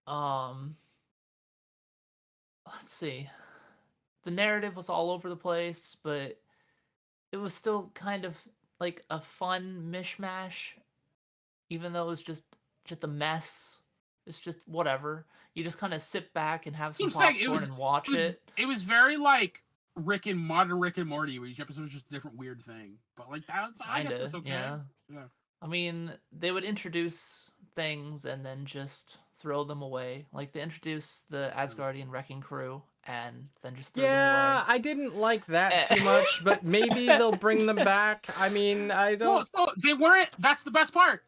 Let's see. The narrative was all over the place, but it was still kind of like a fun mishmash, even though it was just a mess. It's just whatever. You just kind of sit back and have some popcorn and watch it. It was very like Rick and Morty, where each episode was just a different weird thing. But like I guess that's okay. Yeah. I mean, they would introduce things and then just throw them away. Like they introduced the Asgardian wrecking crew and then just threw them away. Yeah, I didn't like that too much, but maybe they'll bring them back. I mean, I don't. Well, so they weren't. That's the best part.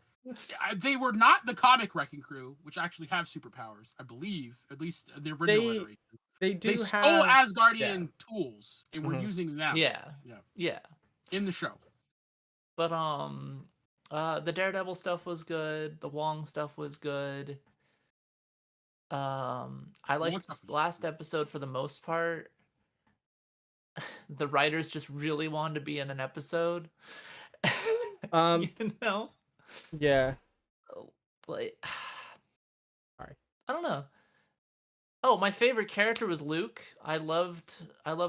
They were not the comic wrecking crew, which actually have superpowers, I believe. At least the original iteration. They stole Asgardian tools and were using them. Yeah. In the show. But the Daredevil stuff was good. The Wong stuff was good. I liked the last episode for the most part. The writers just really wanted to be in an episode. You know? Yeah. Like, sorry. I don't know. Oh, my favorite character was Luke. I loved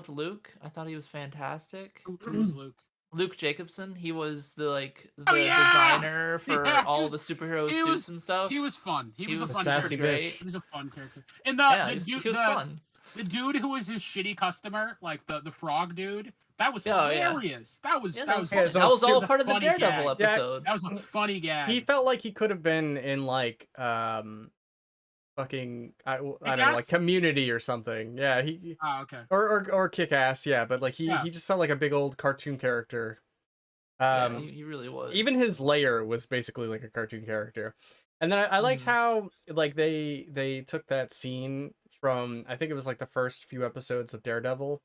Luke. I thought he was fantastic. Who was Luke? Luke Jacobson. He was the designer for all the superhero suits and stuff. He was fun. He was a fun sassy character. bitch. He was a fun character. And he was fun. The dude who was his shitty customer, like the frog dude, that was hilarious. Yeah. That was all part of the Daredevil episode. That was a funny gag. He felt like he could have been in like fucking I don't know, like Community or something. Yeah, he okay. Or Kick-Ass, yeah, but like he just felt like a big old cartoon character. He really was. Even his lair was basically like a cartoon character. And then I liked how like they took that scene from, I think it was like the first few episodes of Daredevil,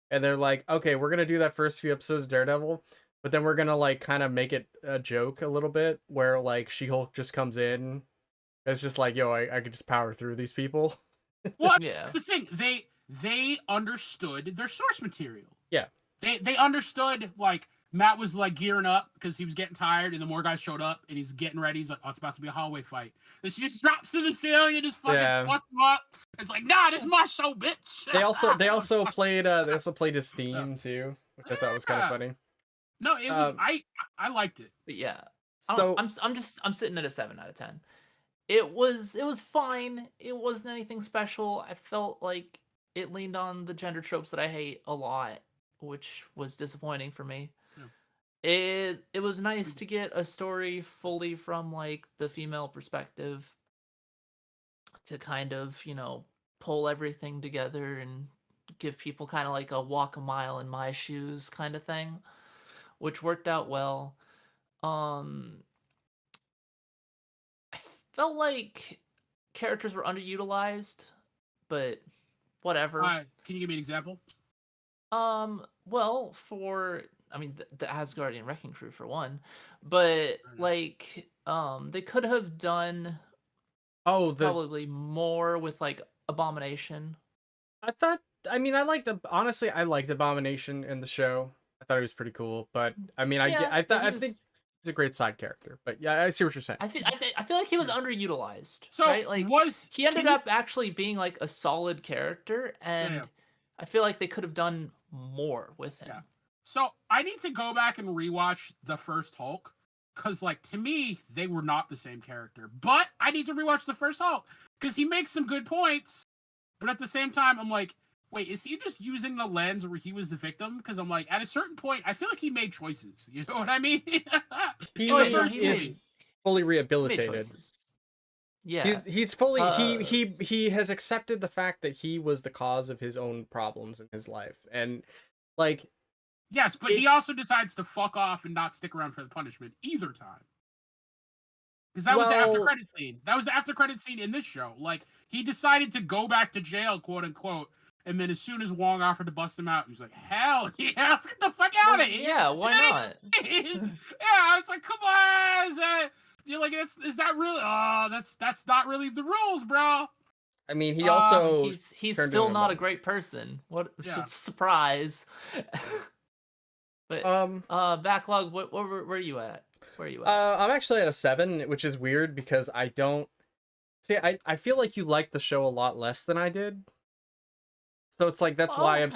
and they're like, okay, we're gonna do that first few episodes of Daredevil, but then we're gonna like kind of make it a joke a little bit, where like She-Hulk just comes in. It's just like, yo, I could just power through these people. Well, that's the thing. They understood their source material. Yeah. They understood, like, Matt was like gearing up because he was getting tired, and the more guys showed up, and he's getting ready. He's like, oh, it's about to be a hallway fight. And she just drops to the ceiling and just fucking fucks him up. It's like, nah, this is my show, bitch. They also played his theme too, which I thought was kind of funny. No, it was I liked it. But yeah. So I'm sitting at a 7 out of 10. It was fine. It wasn't anything special. I felt like it leaned on the gender tropes that I hate a lot, which was disappointing for me. Yeah. It was nice to get a story fully from like the female perspective, to kind of, pull everything together and give people kind of like a walk a mile in my shoes kind of thing, which worked out well. I felt like characters were underutilized, but whatever. Can you give me an example? Well, the Asgardian Wrecking Crew for one, but like, they could have done probably more with like Abomination. I liked Abomination in the show. I thought he was pretty cool, but I mean, I think he's a great side character. But yeah, I see what you're saying. I feel like he was underutilized. So right? Like, he ended up actually being like a solid character, and I feel like they could have done more with him. Yeah. So I need to go back and rewatch the first Hulk, because like to me they were not the same character. But I need to rewatch the first Hulk because he makes some good points. But at the same time, I'm like, wait, is he just using the lens where he was the victim? Because I'm like, at a certain point, I feel like he made choices. You know what I mean? He is fully rehabilitated. Yeah, he's fully he has accepted the fact that he was the cause of his own problems in his life, and like, yes, but he also decides to fuck off and not stick around for the punishment either time. Because that was the after credit scene. That was the after credit scene in this show. Like, he decided to go back to jail, quote unquote, and then as soon as Wong offered to bust him out, he was like, "Hell yeah, let's get the fuck out of here!" Yeah, why not? It's like, come on, you're like, is that really? Oh, that's not really the rules, bro. I mean, he also he's still not a great person. What surprise! But backlog. Where are you at? Where are you at? I'm actually at a 7, which is weird because I don't see. I feel like you liked the show a lot less than I did. So it's like that's why I'm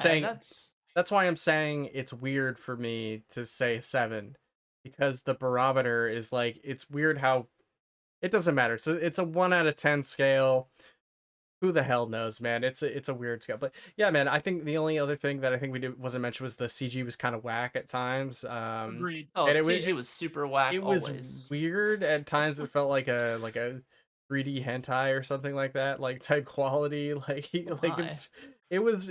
saying it's weird for me to say 7, because the barometer is like, it's weird how it doesn't matter. So it's a 1 out of 10 scale. Who the hell knows, man? It's a weird scale. But yeah, man, I think the only other thing that I think wasn't mentioned was the CG was kind of whack at times. Agreed. Oh, and CG was super whack. It was weird at times. It felt like a 3D hentai or something like that, like type quality. It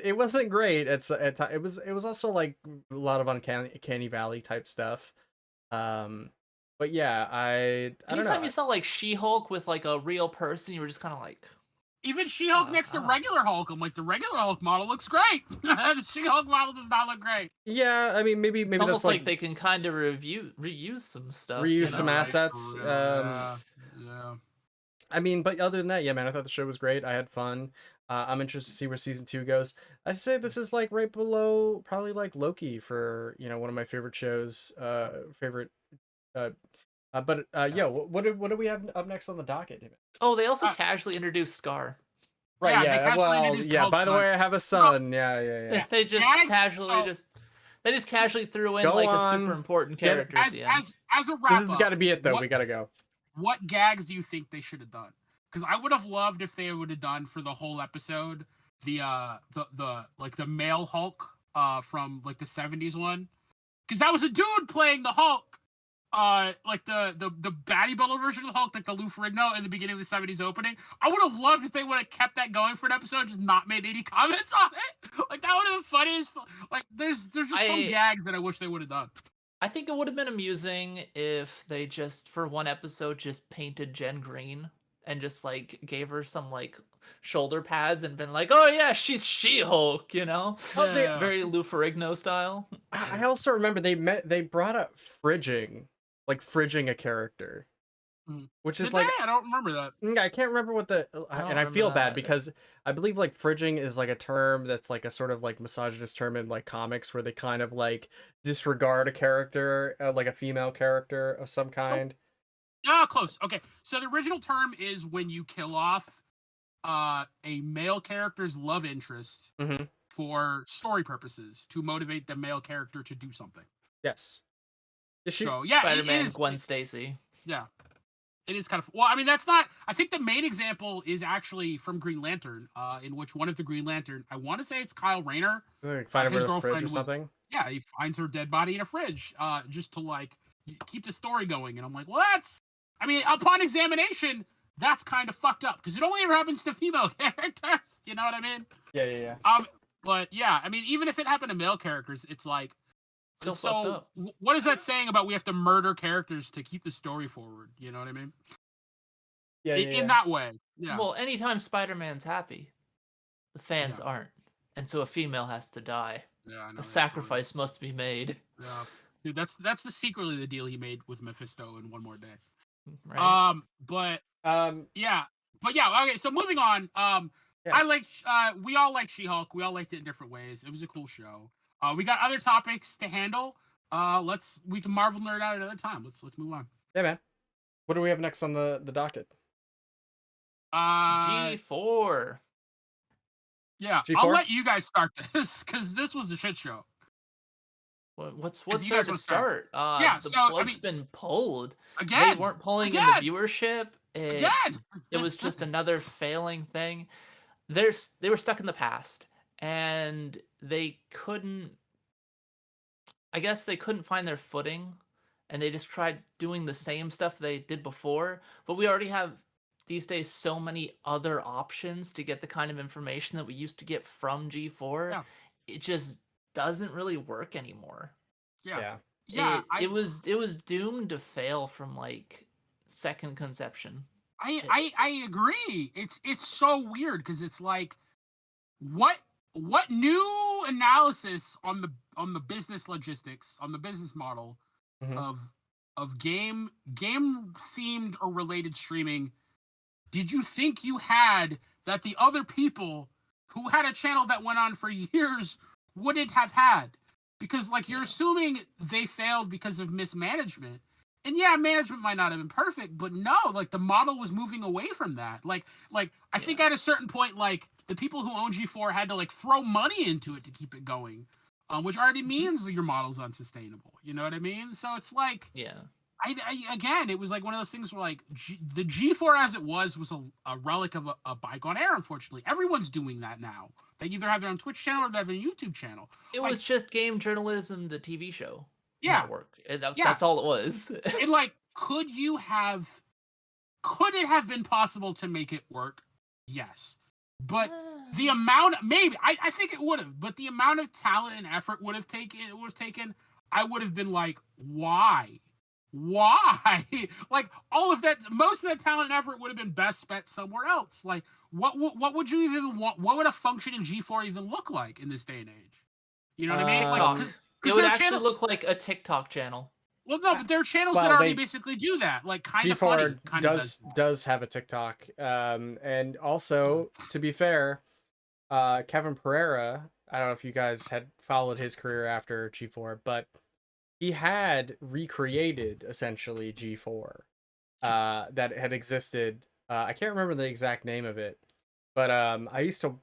wasn't great. It was also like a lot of uncanny valley type stuff. But yeah, I don't know. Anytime you saw like She-Hulk with like a real person, you were just kind of like. Even She-Hulk next to regular Hulk, I'm like, the regular Hulk model looks great. The She-Hulk model does not look great. Yeah, I mean, maybe it's almost like they can kind of reuse some stuff. Reuse some assets. Yeah. I mean, but other than that, yeah, man, I thought the show was great. I had fun. I'm interested to see where season 2 goes. I'd say this is like right below probably like Loki for, one of my favorite shows. Yeah, what do we have up next on the docket, David? Oh, they also casually introduced Scar. Right, yeah. By the way, I have a son. Yeah. They just casually threw in like a super important character. As a wrap up, this has got to be it though. We got to go. What gags do you think they should have done? Because I would have loved if they would have done for the whole episode the male Hulk from like the 70s one, because that was a dude playing the Hulk. Like the baddie bundle version of the Hulk, like the Lou Ferrigno in the beginning of the 70s opening. I would have loved if they would have kept that going for an episode, just not made any comments on it. Like, that would have been funny as like there's just some gags that I wish they would have done. I think it would have been amusing if they just for one episode just painted Jen green and just like gave her some like shoulder pads and been like, oh yeah, she's She-Hulk, very Lou Ferrigno style. I also remember they brought up fridging a character, which is I don't remember that. I can't remember what I feel bad because I believe like fridging is like a term that's like a sort of like misogynist term in like comics where they kind of like disregard a character, like a female character of some kind. Oh, close. Okay, so the original term is when you kill off a male character's love interest for story purposes to motivate the male character to do something. Yes. So yeah, Spider-Man, Gwen Stacy. Yeah, it is kind of. Well, I mean, that's not. I think the main example is actually from Green Lantern, in which one of the Green Lantern, I want to say it's Kyle Rayner, his girlfriend or something. Yeah, he finds her dead body in a fridge, just to like keep the story going. And I'm like, well, that's. I mean, upon examination, that's kind of fucked up because it only ever happens to female characters. You know what I mean? Yeah. But yeah, I mean, even if it happened to male characters, it's like. So what is that saying about we have to murder characters to keep the story forward? You know what I mean? Yeah. In that way. Yeah. Well, anytime Spider-Man's happy, the fans aren't, and so a female has to die. Yeah, I know. A sacrifice must be made. Yeah, dude, that's the secretly the deal he made with Mephisto in One More Day. Right. Yeah, okay. So moving on. I like. We all like She-Hulk. We all liked it in different ways. It was a cool show. We got other topics to handle. We can Marvel nerd out at another time. Let's move on. Yeah, man. What do we have next on the docket? G4. Yeah, G4? I'll let you guys start this because this was a shit show. What's there to start? The plug's been pulled. Again. They weren't pulling in the viewership. It was just another failing thing. They were stuck in the past, and they couldn't. I guess they couldn't find their footing, and they just tried doing the same stuff they did before. But we already have these days so many other options to get the kind of information that we used to get from G4. Yeah. It just doesn't really work anymore. Yeah. It was doomed to fail from like second conception. I agree. It's so weird because it's like what new analysis on the business logistics, on the business model of game themed or related streaming did you think you had that the other people who had a channel that went on for years wouldn't have had? Because like you're assuming they failed because of mismanagement. And yeah, management might not have been perfect, but no, like the model was moving away from that. Like I think at a certain point, like the people who own G4 had to like throw money into it to keep it going, which already means your model's unsustainable. You know what I mean? So it's like, again, it was like one of those things where like the G4 as it was a relic of a bygone era. Unfortunately, everyone's doing that now. They either have their own Twitch channel or they have a YouTube channel. It was just game journalism, the TV show. Network. That's all it was. And like, could it have been possible to make it work? Yes. But the amount, maybe, I think it would have, but the amount of talent and effort it would have taken, I would have been like, why? Like all of that, most of that talent and effort would have been best spent somewhere else. Like what would you even want? What would a functioning G4 even look like in this day and age? You know what I mean? Like, it would actually look like a TikTok channel. Well, no, but there are channels that already basically do that. Like kind of funny. Does have a TikTok. And also, to be fair, Kevin Pereira, I don't know if you guys had followed his career after G4, but he had recreated essentially G4 that had existed. I can't remember the exact name of it, but I used to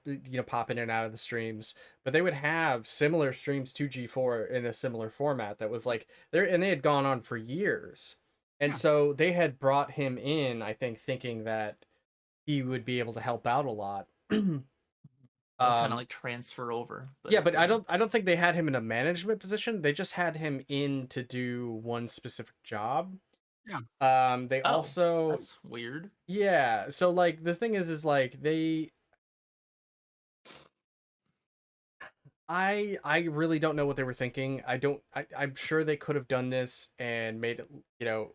pop in and out of the streams, but they would have similar streams to G4 in a similar format that was like there, and they had gone on for years. And so they had brought him in, I think, thinking that he would be able to help out a lot. Kind of like transfer over. But I don't think they had him in a management position. They just had him in to do one specific job. Yeah. They also, that's weird. Yeah. So like the thing is like I really don't know what they were thinking. I'm sure they could have done this and made it,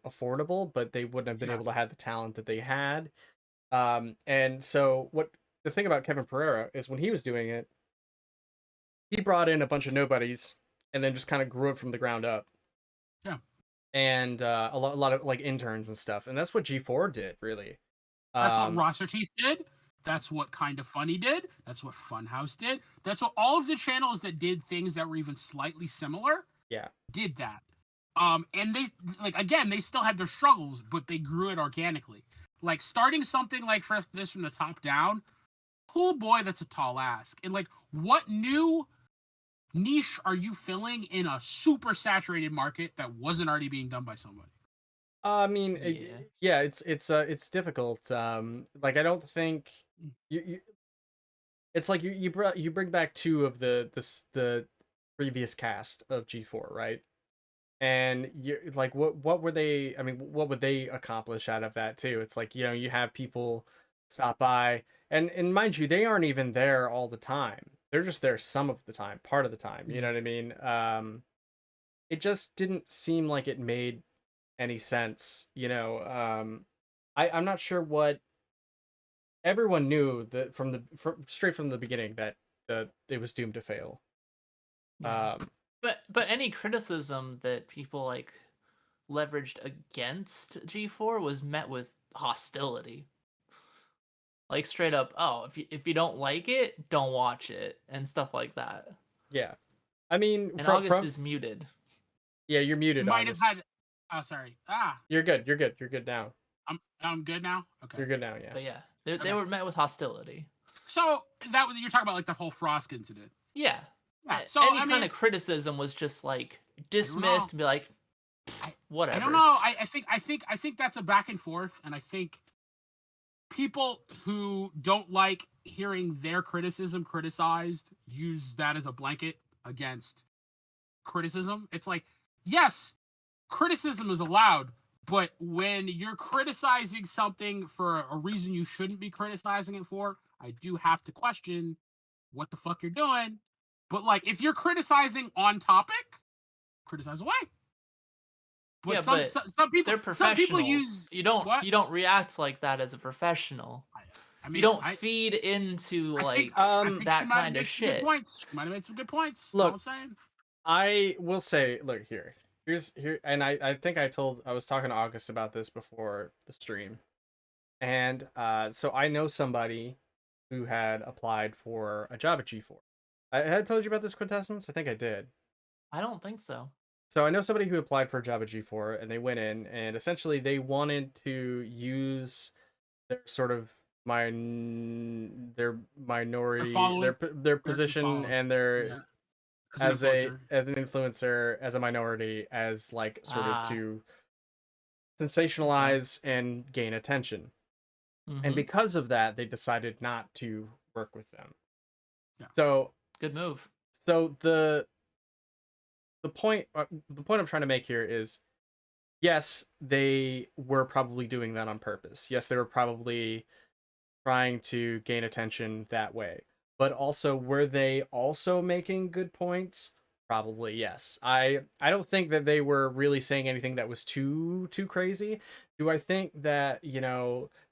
affordable, but they wouldn't have been able to have the talent that they had. And so the thing about Kevin Pereira is when he was doing it, he brought in a bunch of nobodies and then just kind of grew it from the ground up. Yeah. And a lot of like interns and stuff. And that's what G4 did, really. That's what Roster Teeth did. That's what Kind of Funny did. That's what Funhouse did. That's what all of the channels that did things that were even slightly similar did that. And they still had their struggles, but they grew it organically. Like starting something like this from the top down, oh boy, that's a tall ask. And like, what new niche are you filling in a super saturated market that wasn't already being done by somebody? I mean, it's difficult. Like I don't think you it's like you bring back two of the previous cast of G4, right? And you like what were they? I mean, what would they accomplish out of that too? It's like you have people stop by, and mind you, they aren't even there all the time. They're just there some of the time, part of the time. You know what I mean? It just didn't seem like it made any sense. I'm not sure what everyone knew that straight from the beginning that it was doomed to fail. Yeah. But any criticism that people like leveraged against G4 was met with hostility. Like straight up, oh, if you don't like it, don't watch it and stuff like that. Yeah, I mean, and August is muted. Yeah, you're muted. You might have had. Oh, sorry. You're good. You're good. You're good now. I'm good now. Okay. You're good now. Yeah. But yeah, they were met with hostility. So that you're talking about like the whole Frost incident. Yeah. So any kind of criticism was just like dismissed and be like, whatever. I don't know. I think that's a back and forth, and I think people who don't like hearing their criticism criticized use that as a blanket against criticism. It's like, yes, criticism is allowed, but when you're criticizing something for a reason you shouldn't be criticizing it for, I do have to question what the fuck you're doing. But like, if you're criticizing on topic, criticize away. But some people, they're professionals. Some people use you don't react like that as a professional. I mean, you don't feed into that kind of shit. She might have made some good points. Look, that's all I'm saying. I will say, look here, and I think I was talking to August about this before the stream, and so I know somebody who had applied for a job at G4. I had told you about this, Quintessence. I think I did. I don't think so. So I know somebody who applied for a job at G4, and they went in, and essentially they wanted to use their sort of their minority, their position, and their as an influencer, as a minority, as like sort of to sensationalize and gain attention. Mm-hmm. And because of that, they decided not to work with them. Yeah. So good move. So the point I'm trying to make here is, yes, they were probably doing that on purpose. Yes, they were probably trying to gain attention that way. But also, were they also making good points? Probably yes. I don't think that they were really saying anything that was too crazy. Do I think that,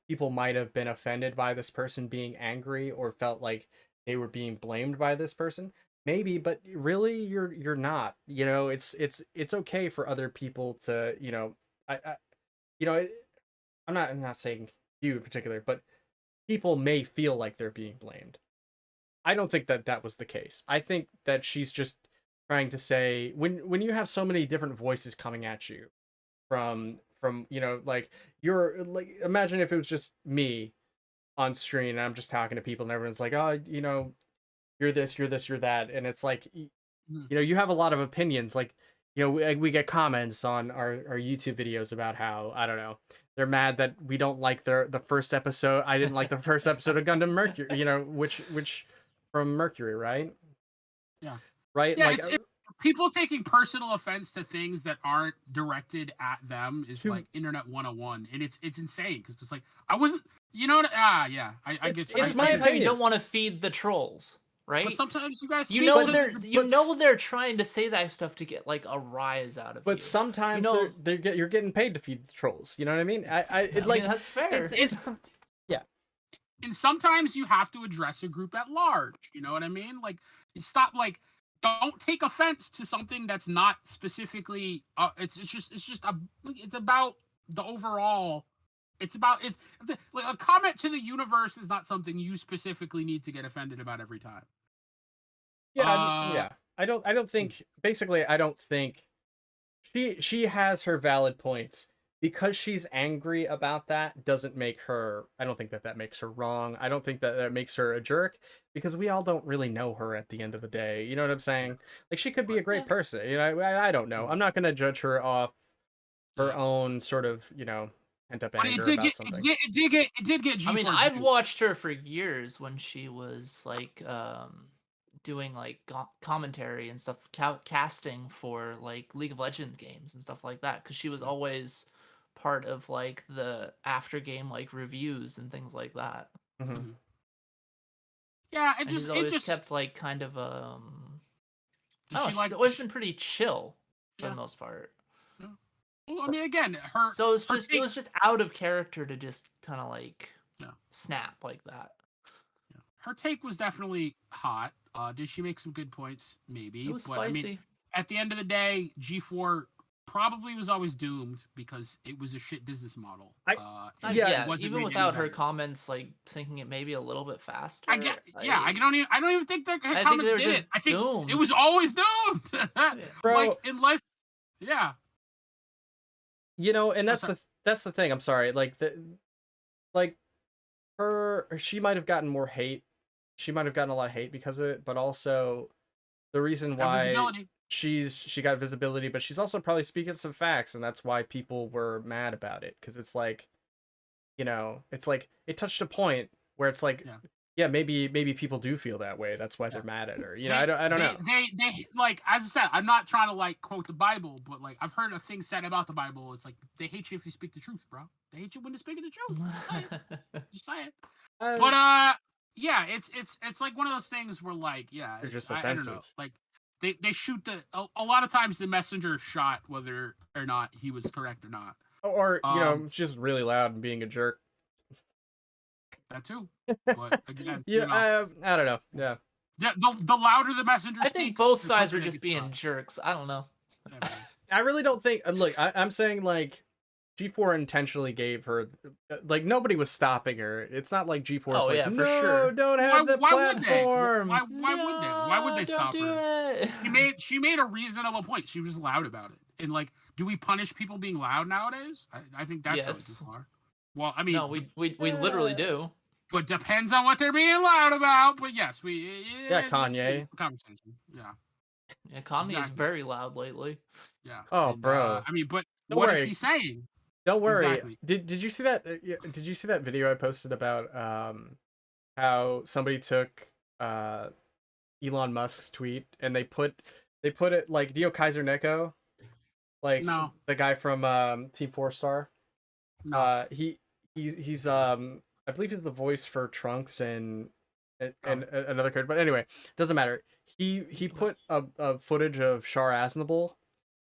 people might have been offended by this person being angry or felt like they were being blamed by this person? Maybe, but really you're not. It's okay for other people to, I'm not saying you in particular, but people may feel like they're being blamed. I don't think that was the case. I think that she's just trying to say, when you have so many different voices coming at you from like, you're like, imagine if it was just me on screen and I'm just talking to people and everyone's like, oh, you're this, you're that, and it's like, you have a lot of opinions. Like, we get comments on our YouTube videos about how, I don't know, they're mad that we don't like the first episode. I didn't like the first episode of Gundam Mercury, which from Mercury, right? Yeah. Right? Yeah, people taking personal offense to things that aren't directed at them is like internet 101, and it's insane because it's like, I wasn't, I get you. It's my opinion. You don't want to feed the trolls. Right? But sometimes you guys, they're trying to say that stuff to get like a rise out of you. But sometimes you're getting paid to feed the trolls. You know what I mean? That's fair. Yeah. And sometimes you have to address a group at large. You know what I mean? Like, stop. Like, don't take offense to something that's not specifically. It's about the overall. Like, a comment to the universe is not something you specifically need to get offended about every time. Yeah, I don't think. Basically, I don't think she has her valid points. Because she's angry about that doesn't make her. I don't think that makes her wrong. I don't think that makes her a jerk, because we all don't really know her at the end of the day. You know what I'm saying? Like, she could be a great person. I don't know. I'm not gonna judge her off her own sort of pent up anger about something. It did get. I mean, I've watched her for years when she was like doing like commentary and stuff, casting for like League of Legends games and stuff like that, because she was always part of like the after game like reviews and things like that. Mm-hmm. Yeah, she's always kept like kind of she's always been pretty chill for the most part. Well, I mean, again, it was just out of character to just kind of like snap like that. Yeah. Her take was definitely hot. Did she make some good points? Maybe. It was but spicy. I mean, at the end of the day, G4 probably was always doomed because it was a shit business model. Even without her comments, like thinking it maybe a little bit faster. I don't even think that her comments did it. I think it was always doomed. Bro, like unless, you know, and that's the thing. I'm sorry, she might have gotten more hate. She might have gotten a lot of hate because of it, but also the reason why she got visibility, but she's also probably speaking some facts, and that's why people were mad about it, because it's like, you know, it's like it touched a point where it's like, maybe people do feel that way. That's why they're mad at her. You know, I don't know. They like, as I said, I'm not trying to like quote the Bible, but like I've heard a thing said about the Bible. It's like they hate you if you speak the truth, bro. They hate you when you're speaking the truth. Just say it. But it's like one of those things where like they're just offensive. I don't know, like they shoot a lot of times the messenger shot whether or not he was correct or not, or you know, just really loud and being a jerk. That too, but again, I don't know. Yeah, the louder the messenger. I think both sides were just being jerks. I don't know. I really don't think. Look, I'm saying like G4 intentionally gave her, like, nobody was stopping her. It's not like G4's like, for sure. Don't have the platform. Why would they? Why would they stop her? She made a reasonable point. She was loud about it. And like, do we punish people being loud nowadays? I think that's going too far. Well, I mean, no, we literally do. But depends on what they're being loud about. But yes, Kanye. Conversation. Yeah, Kanye is very loud lately. Yeah. Oh, bro. I mean, but what is he saying? Don't worry. Exactly. Did you see that? Did you see that video I posted about how somebody took Elon Musk's tweet and they put it like, do you know Kaiser Neko? Like the guy from Team 4 Star? No. He's I believe he's the voice for Trunks and another character. But anyway, doesn't matter. He put a footage of Char Aznable,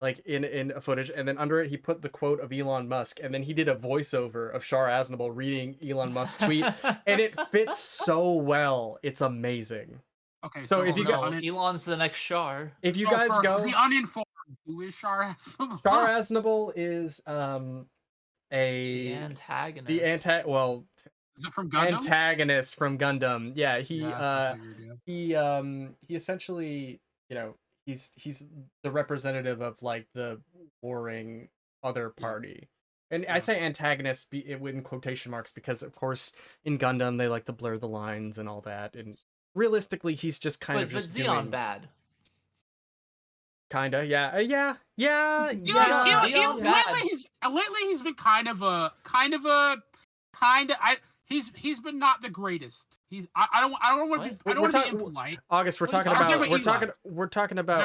like in a footage, and then under it he put the quote of Elon Musk, and then he did a voiceover of Char Aznable reading Elon Musk's tweet, and it fits so well. It's amazing. Okay, so if you go, Elon's the next Char. If you guys go, the uninformed, who is Char Aznable? Char Aznable is the antagonist. Is it from Gundam? Antagonist from Gundam. Yeah, he essentially, you know, he's the representative of like the warring other party. And I say antagonist in quotation marks because of course in Gundam they like to blur the lines and all that, and realistically he's just kind of just Zeon doing bad. Kinda, yeah. Lately he's been he's been not the greatest. I don't want to be impolite. August, we're talking about Elon or talking about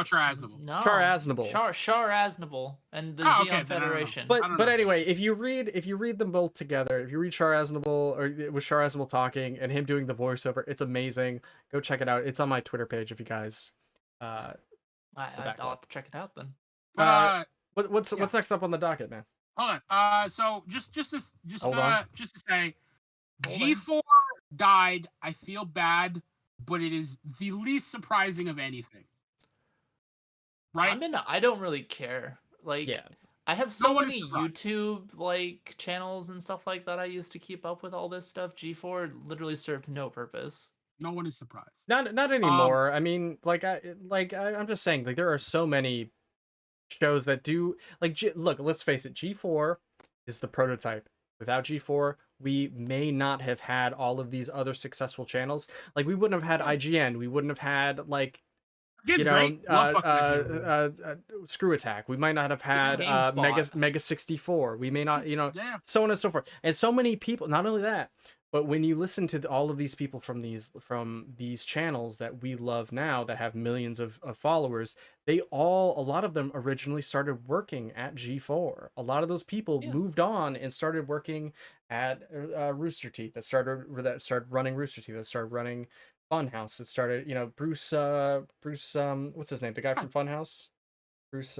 Char Aznable? No. Char Aznable. Char Aznable and the Zeon Federation. But anyway, if you read them both together, if you read Char Aznable or with Char Aznable talking and him doing the voiceover, it's amazing. Go check it out. It's on my Twitter page if you guys I'll have to check it out then. What's next up on the docket, man? Hold on. So just to say, G4 died. I feel bad, but it is the least surprising of anything. Right? I don't really care. Like, I have so many YouTube like channels and stuff like that. I used to keep up with all this stuff. G4 literally served no purpose. No one is surprised. Not anymore. I mean, I'm just saying, like, there are so many shows that do like look, let's face it, G4 is the prototype. Without G4, we may not have had all of these other successful channels. Like, we wouldn't have had IGN, we wouldn't have had like Screw Attack, we might not have had Mega 64, we may not, so on and so forth. And so many people, not only that, but when you listen to all of these people from these channels that we love now that have millions of followers, a lot of them originally started working at G4. A lot of those people moved on and started working at Rooster Teeth, that started running Rooster Teeth, that started running Funhouse, that started, Bruce, what's his name? The guy from Funhouse? Bruce,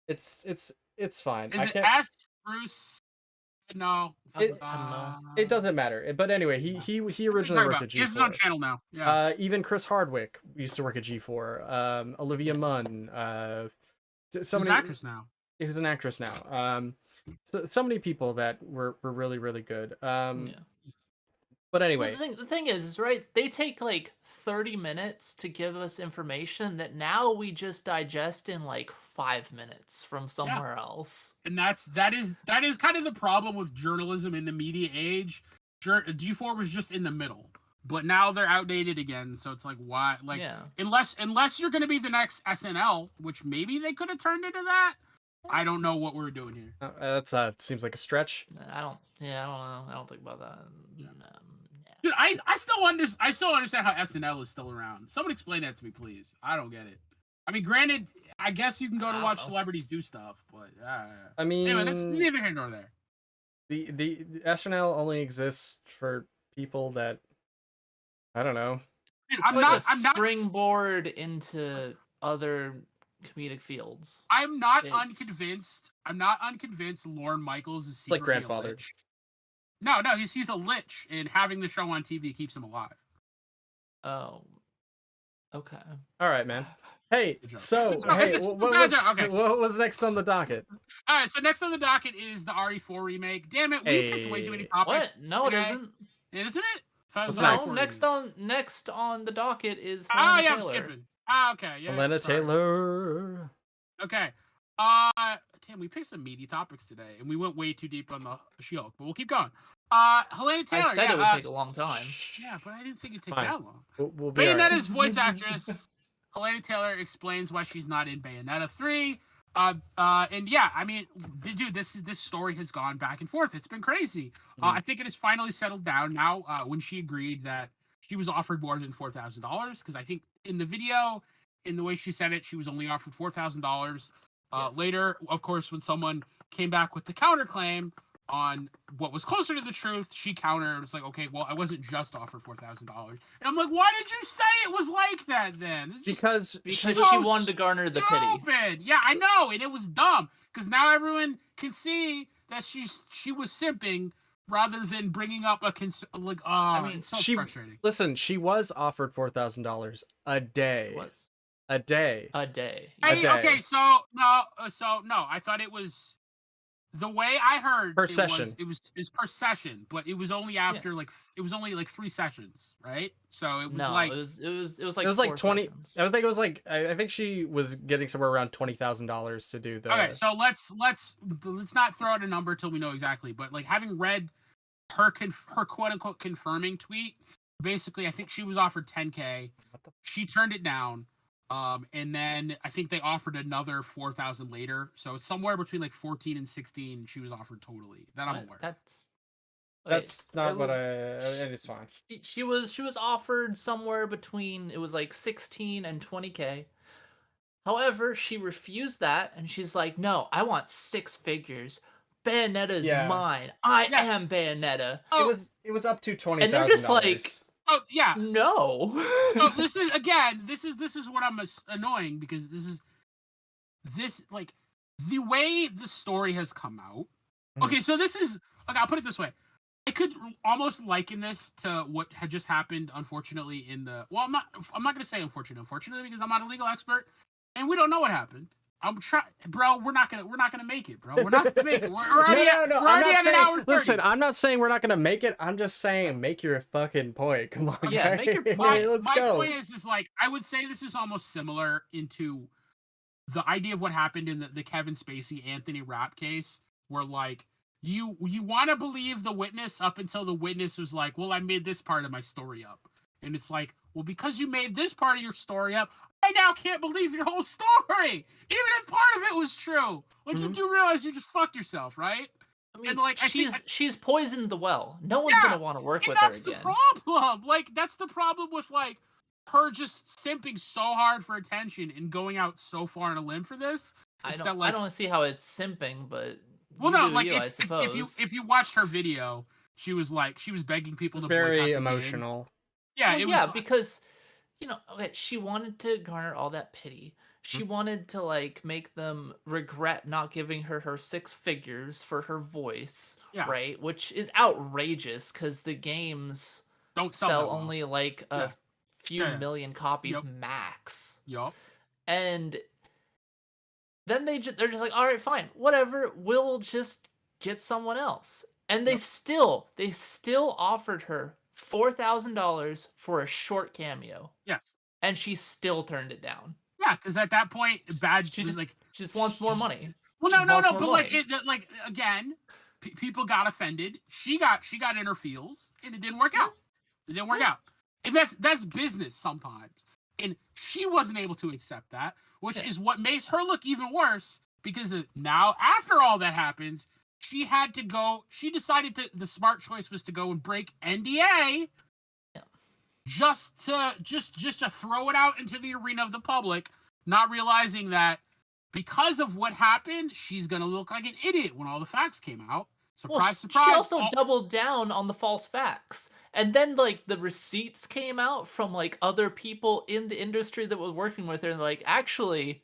it's fine. Is it S. Bruce? No. It doesn't matter. But anyway, he originally worked at G4. This is on channel now. Yeah. Even Chris Hardwick used to work at G4. Olivia Munn. She's an actress now. Who's an actress now. So many people that were really, really good. But anyway, the thing is, right? They take like 30 minutes to give us information that now we just digest in like 5 minutes from somewhere else. And that is kind of the problem with journalism in the media age. G4 was just in the middle, but now they're outdated again. So it's like, why? Like, unless you're going to be the next SNL, which maybe they could have turned into that. I don't know what we're doing here. That seems like a stretch. I don't know. I don't think about that. Dude, I still understand how SNL is still around. Someone explain that to me, please. I don't get it. I mean, granted, I guess you can go to watch celebrities do stuff, but I mean, anyway, that's neither here nor there. The SNL only exists for people that, I don't know. Dude, I'm not springboard into other comedic fields. I'm not unconvinced. I'm not unconvinced. Lorne Michaels is like grandfather. No, he's a lich, and having the show on TV keeps him alive. Oh, okay. All right, man. Hey, what was next on the docket? All right, so next on the docket is the RE4 remake. Damn it, we picked way too many topics. What? No, it isn't. Isn't it? Next on the docket is Helena Taylor. I'm skipping. Okay, yeah. Helena Taylor. Okay. Tim, we picked some meaty topics today, and we went way too deep on the She-Hulk, but we'll keep going. Helena Taylor. I said it would take a long time. Yeah, but I didn't think it'd take that long. We'll be Bayonetta's voice actress, Hellena Taylor, explains why she's not in Bayonetta 3. And yeah, I mean, dude, this story has gone back and forth. It's been crazy. I think it has finally settled down now. When she agreed that she was offered more than $4,000, because I think in the video, in the way she said it, she was only offered $4,000. Later, of course, when someone came back with the counterclaim on what was closer to the truth, she countered. It's like, okay, well, I wasn't just offered $4,000. And I'm like, why did you say it was like that then? Because she wanted to garner the pity. Yeah, I know, and it was dumb because now everyone can see that she was simping rather than bringing up it's so frustrating. Listen, she was offered $4,000 a day. She was. A day. Okay, so no, I thought it was the way I heard per session. It was per session, but it was only after it was only like 3 sessions, right? So it was it was like 20. Sessions. I think she was getting somewhere around $20,000 to do that. Okay, so let's not throw out a number till we know exactly, but like having read her quote unquote confirming tweet, basically I think she was offered $10K. She turned it down. And then I think they offered another 4,000 later, so it's somewhere between like 14 and 16. She was offered totally. That I'm aware. That's not what it's fine. She was offered somewhere between, it was like 16 and 20K. However, she refused that, and she's like, "No, I want 6 figures. Bayonetta is mine. I am Bayonetta." It was up to $20,000. And they're just like, oh yeah, no. So this is what I'm annoying because this like the way the story has come out. Okay, so I'll put it this way. I could almost liken this to what had just happened, unfortunately, in the. Well, I'm not going to say unfortunately, because I'm not a legal expert, and we don't know what happened. I'm trying, bro. We're not gonna make it, bro. We're not gonna make it. We're already at an hour 30. Listen, I'm not saying we're not gonna make it. I'm just saying make your fucking point. Come on, yeah, guys. make your point. My point is like I would say this is almost similar into the idea of what happened in the Kevin Spacey Anthony Rapp case, where like you want to believe the witness up until the witness was like, well, I made this part of my story up, and it's like, well, because you made this part of your story up, I now can't believe your whole story, even if part of it was true. Like you do realize you just fucked yourself, right? I mean, and like she's poisoned the well. No one's gonna want to work with her again. That's the problem. Like that's the problem with like her just simping so hard for attention and going out so far on a limb for this. I don't see how it's simping, but I suppose if you watched her video, she was begging people to boycott very emotional. Yeah, because. Okay, she wanted to garner all that pity, She wanted to like make them regret not giving her 6 figures for her voice, right? Which is outrageous because the games don't sell only like a few million copies max. Yup. And then they're just like, all right, fine, whatever. We'll just get someone else. And they still offered her $4,000 for a short cameo. Yes. And she still turned it down. Yeah, because at that point, she just wants more money. Well, no, but money. like again, people got offended. She got in her feels, and it didn't work out. It didn't work out, and that's business sometimes. And she wasn't able to accept that, which is what makes her look even worse. Because now, after all that happens, she had to go. She decided the smart choice was to go and break NDA. Just to throw it out into the arena of the public, not realizing that because of what happened, she's gonna look like an idiot when all the facts came out. Surprise, surprise. She also doubled down on the false facts. And then like the receipts came out from like other people in the industry that was working with her and like, actually,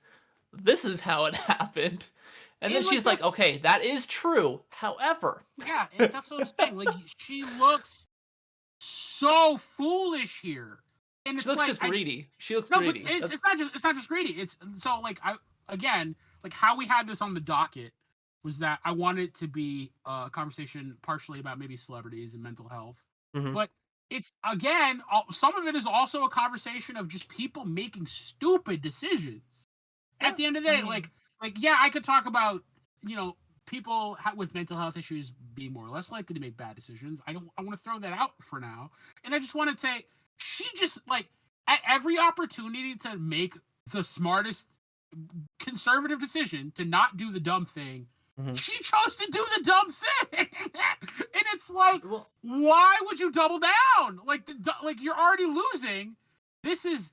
this is how it happened. And then she's like, okay, that is true. However. Yeah, and that's what I'm saying. Like she looks so foolish here, and it's she looks just greedy. She looks greedy. But it's not just greedy. It's so like like how we had this on the docket was that I wanted it to be a conversation partially about maybe celebrities and mental health, but it's again some of it is also a conversation of just people making stupid decisions. At the end of the day, like I could talk about people with mental health issues being more or less likely to make bad decisions. I want to throw that out for now. And I just want to say, she just at every opportunity to make the smartest conservative decision to not do the dumb thing, she chose to do the dumb thing. And it's like, why would you double down? Like you're already losing. This is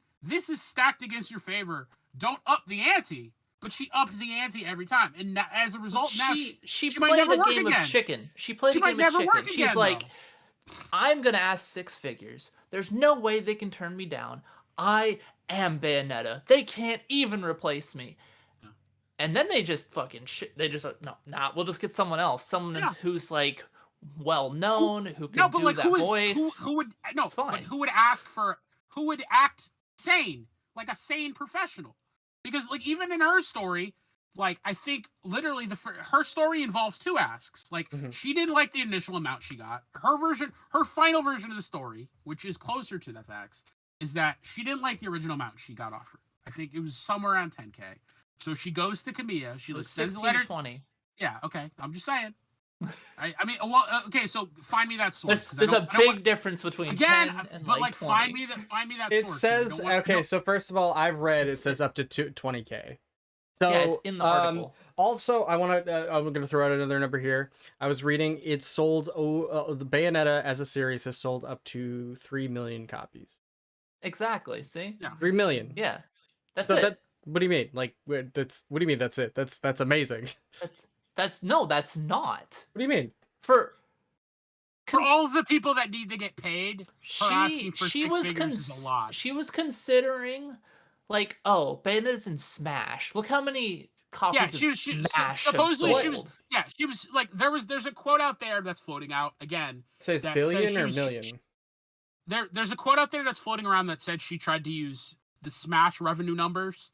stacked against your favor. Don't up the ante. But she upped the ante every time, and as a result, now she played might never a game of chicken. She played a game of chicken. She's like, I'm gonna ask 6 figures. There's no way they can turn me down. I am Bayonetta. They can't even replace me. Yeah. And then they just fucking They just like, we'll just get someone else, someone who's like well known, who can do that voice. Who would But who would act sane, like a sane professional? Because even in her story, I think literally her story involves 2 asks. She didn't like the initial amount she got. Her final version of the story, which is closer to the facts, is that she didn't like the original amount she got offered. I think it was somewhere around 10K. So she goes to Camilla. She sends a letter. 20. Yeah. Okay. I'm just saying. Okay. So find me that source. There's a big difference between 10 and but 20. find me that it source. Says so first of all, I've read it says up to 20K. So it's in the article. Also, I'm gonna throw out another number here. I was reading it sold. The Bayonetta as a series has sold up to 3 million copies. Exactly. See. Yeah. 3 million. Yeah. That's it. What do you mean? What do you mean? That's it. That's amazing. That's not. What do you mean? For all of the people that need to get paid, asking for 6 figures is a lot. She was considering, Bayonetta's in Smash. Look how many copies of Smash supposedly have sold. She was there's a quote out there that's floating out again. It says billion or million? There's a quote out there that's floating around that said she tried to use the Smash revenue numbers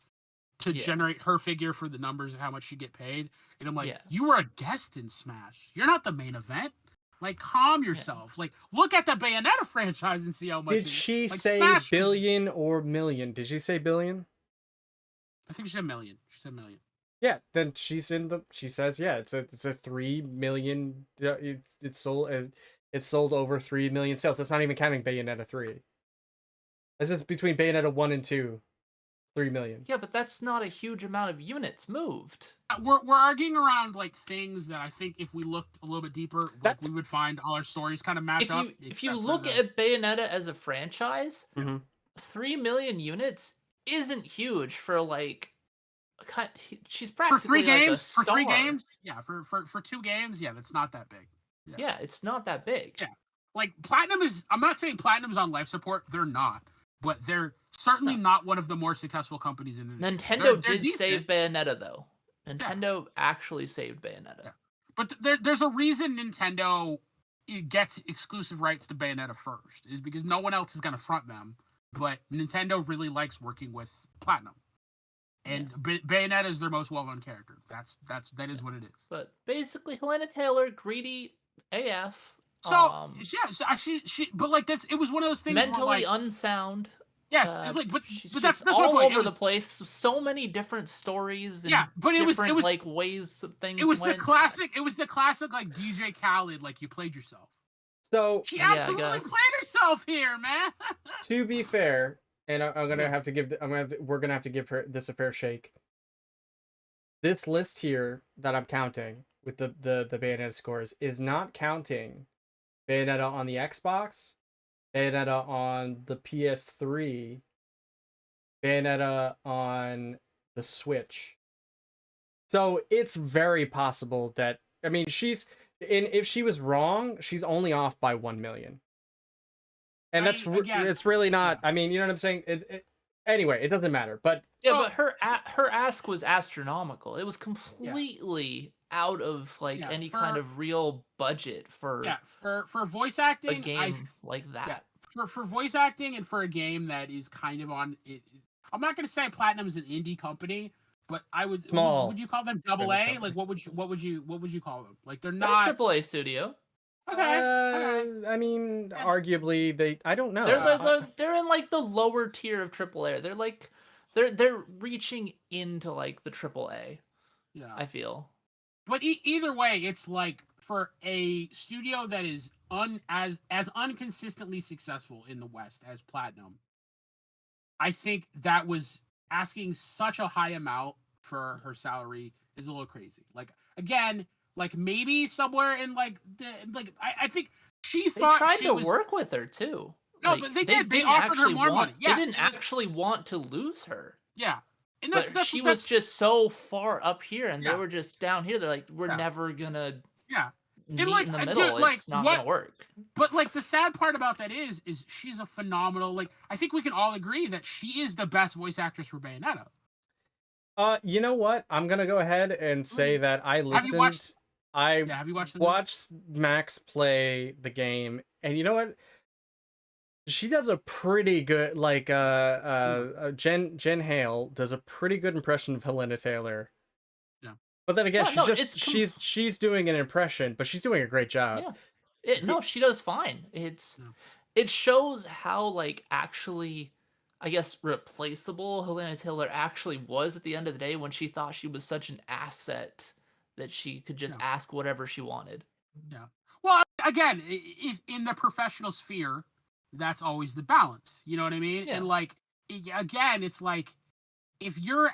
to generate her figure for the numbers of how much she get paid. And I'm like, you were a guest in Smash. You're not the main event. Calm yourself. Look at the Bayonetta franchise and see how much. Did she say Smash billion or million? Did she say billion? I think she said million. She said million. Yeah, then she says it's a 3 million. It's sold over 3 million sales. That's not even counting Bayonetta 3. This is between Bayonetta 1 and 2. 3 million. Yeah, but that's not a huge amount of units moved. We're arguing around things that I think if we looked a little bit deeper, we would find all our stories kind of match up. If you look at Bayonetta as a franchise, 3 million units isn't huge for she's practically for 3 games. A star. For 3 games, for 2 games, it's not that big. Yeah, it's not that big. Yeah, Platinum is. I'm not saying Platinum's on life support. They're not, but they're certainly not one of the more successful companies in the industry. Nintendo did save Bayonetta, though. Nintendo actually saved Bayonetta. Yeah. But there's a reason Nintendo gets exclusive rights to Bayonetta first, is because no one else is going to front them. But Nintendo really likes working with Platinum. And Bayonetta is their most well-known character. That is what it is. But basically, Hellena Taylor, greedy AF. So she but like it was one of those things mentally where, like, unsound. Yes, but that's all over the place. So many different stories. And but it was like ways of things. It was the classic. It was the classic like DJ Khaled, like you played yourself. So she absolutely played herself here, man. To be fair, and we're gonna have to give her this a fair shake. This list here that I'm counting with the Bayonetta scores is not counting Bayonetta on the Xbox, Bayonetta on the PS3, Bayonetta on the Switch. So it's very possible that, I mean, if she was wrong, she's only off by 1 million. And it's really not, I mean, you know what I'm saying? Anyway, it doesn't matter. But but her ask was astronomical. It was completely out of any kind of real budget for voice acting, a game like that. For voice acting and for a game that is kind of on it. I'm not going to say Platinum is an indie company, but I would. Small. Would you call them AA? Like what would you call them? Like they're not a AAA studio. Okay. I mean, arguably I don't know. They're in like the lower tier of AAA. They're like they're reaching into like the AAA. Yeah. I feel. But either way, it's like for a studio that is as unconsistently successful in the West as Platinum, I think that was asking such a high amount for her salary is a little crazy. Like again, like maybe somewhere in I think she thought they tried to work with her too. No, but they did. They offered her more money. Yeah, they didn't actually want to lose her. Yeah, and that's she was just so far up here, and they were just down here. They're like, we're never gonna. Yeah. Meet in the middle. It's not gonna work. But like the sad part about that is she's a phenomenal. Like I think we can all agree that she is the best voice actress for Bayonetta. You know what? I'm gonna go ahead and say that I listened. Have you watched Max play the game, and you know what? She does a pretty good, Jen Hale does a pretty good impression of Hellena Taylor. Yeah. But then again, she's doing an impression, but she's doing a great job. Yeah. She does fine. It shows how actually, I guess, replaceable Hellena Taylor actually was at the end of the day when she thought she was such an asset that she could just ask whatever she wanted. Yeah. Well, again, if in the professional sphere, that's always the balance. You know what I mean? Yeah. And again, it's like if your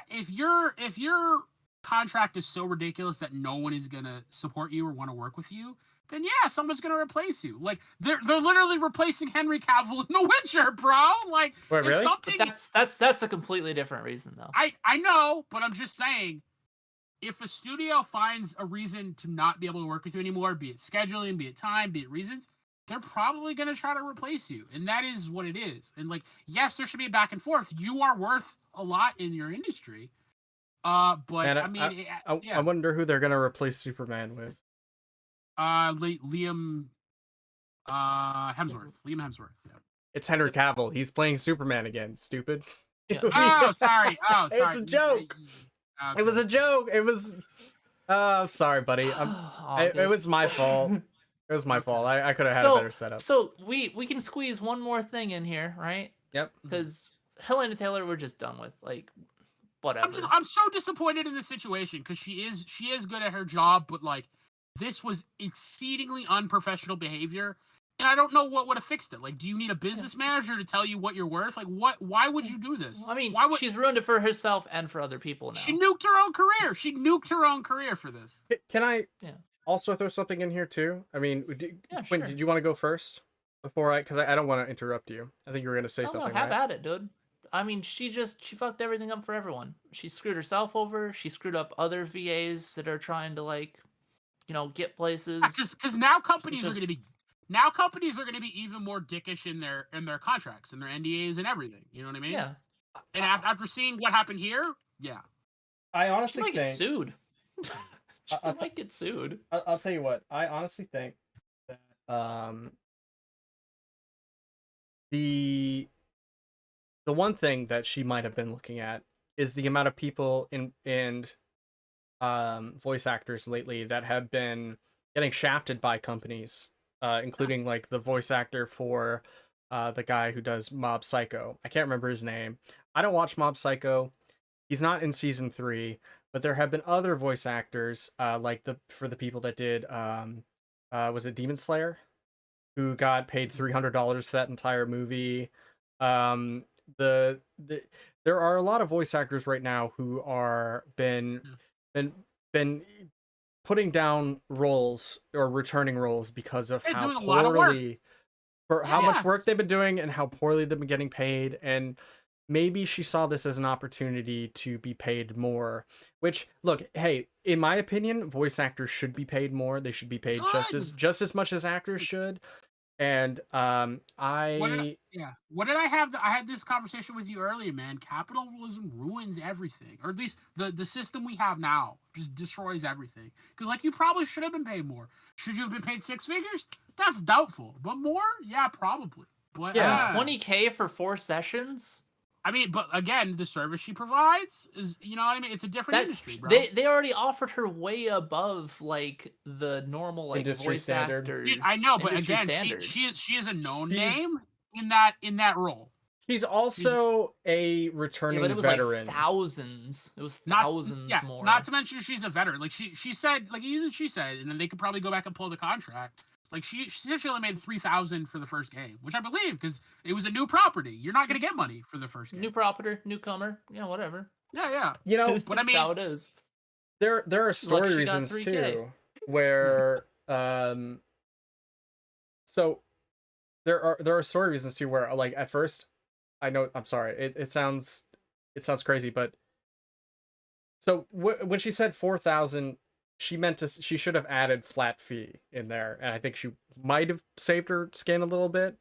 contract is so ridiculous that no one is gonna support you or want to work with you, then someone's gonna replace you. Like they're literally replacing Henry Cavill in The Witcher, bro. Like, wait, really? That's a completely different reason, though. I know, but I'm just saying, if a studio finds a reason to not be able to work with you anymore, be it scheduling, be it time, be it reasons, they're probably going to try to replace you. And that is what it is. And yes, there should be a back and forth. You are worth a lot in your industry. But man, I wonder who they're going to replace Superman with. Liam Hemsworth. Liam Hemsworth. Yeah. It's Henry Cavill. He's playing Superman again. Stupid. Yeah. Oh, sorry. It's a joke. Okay. It was a joke. It was. Sorry, buddy. It was my fault. It was my fault. I could have had a better setup. So we can squeeze one more thing in here, right? Yep. Because Hellena Taylor, we're just done with. Whatever. I'm so disappointed in this situation because she is good at her job, but this was exceedingly unprofessional behavior. And I don't know what would have fixed it. Do you need a business manager to tell you what you're worth? Why would you do this? I mean, she's ruined it for herself and for other people now. She nuked her own career. She nuked her own career for this. Can I also throw something in here too? I mean, sure. Did you want to go first because I don't want to interrupt you. I think you were going to say something. Have at it, dude. I mean, she fucked everything up for everyone. She screwed herself over. She screwed up other VAs that are trying to get places. Because now companies are going to be now companies are going to be even more dickish in their contracts and their NDAs and everything. You know what I mean? Yeah. And after seeing what happened here, yeah. I honestly think get sued. Might get sued. I'll tell you what. I honestly think that the one thing that she might have been looking at is the amount of people in voice actors lately that have been getting shafted by companies, including like the voice actor for the guy who does Mob Psycho. I can't remember his name. I don't watch Mob Psycho. He's not in season 3, but there have been other voice actors, like for the people that did was it Demon Slayer, who got paid $300 for that entire movie. There are a lot of voice actors right now who are been putting down roles or returning roles because of how poorly how much work they've been doing and how poorly they've been getting paid. And maybe she saw this as an opportunity to be paid more, which, look, hey, in my opinion, voice actors should be paid more. They should be paid just as much as actors should. And what did I have? I had this conversation with you earlier, man. Capitalism ruins everything, or at least the system we have now just destroys everything. Because like, you probably should have been paid more. Should you have been paid 6 figures? That's doubtful. But more? Yeah, probably. But yeah, $20K for 4 sessions. I mean, but again, the service she provides is, you know what I mean? It's a different industry, bro. They already offered her way above like the normal like industry voice standard. actors. I know, but again, she is a known name in that role. She's also a returning but it was veteran. Like thousands. It was thousands more. Not to mention she's a veteran. Like she said, like even she said, and then they could probably go back and pull the contract. Like she said she only made $3,000 for the first game, which I believe because it was a new property. You're not gonna get money for the first game. New property, newcomer, whatever. Yeah. You know, but I mean, that's how it is. There are story reasons too, where so there are story reasons too where, like, at first, I know, I'm sorry, it sounds crazy, but so when she said 4,000. She should have added flat fee in there, and I think she might have saved her skin a little bit.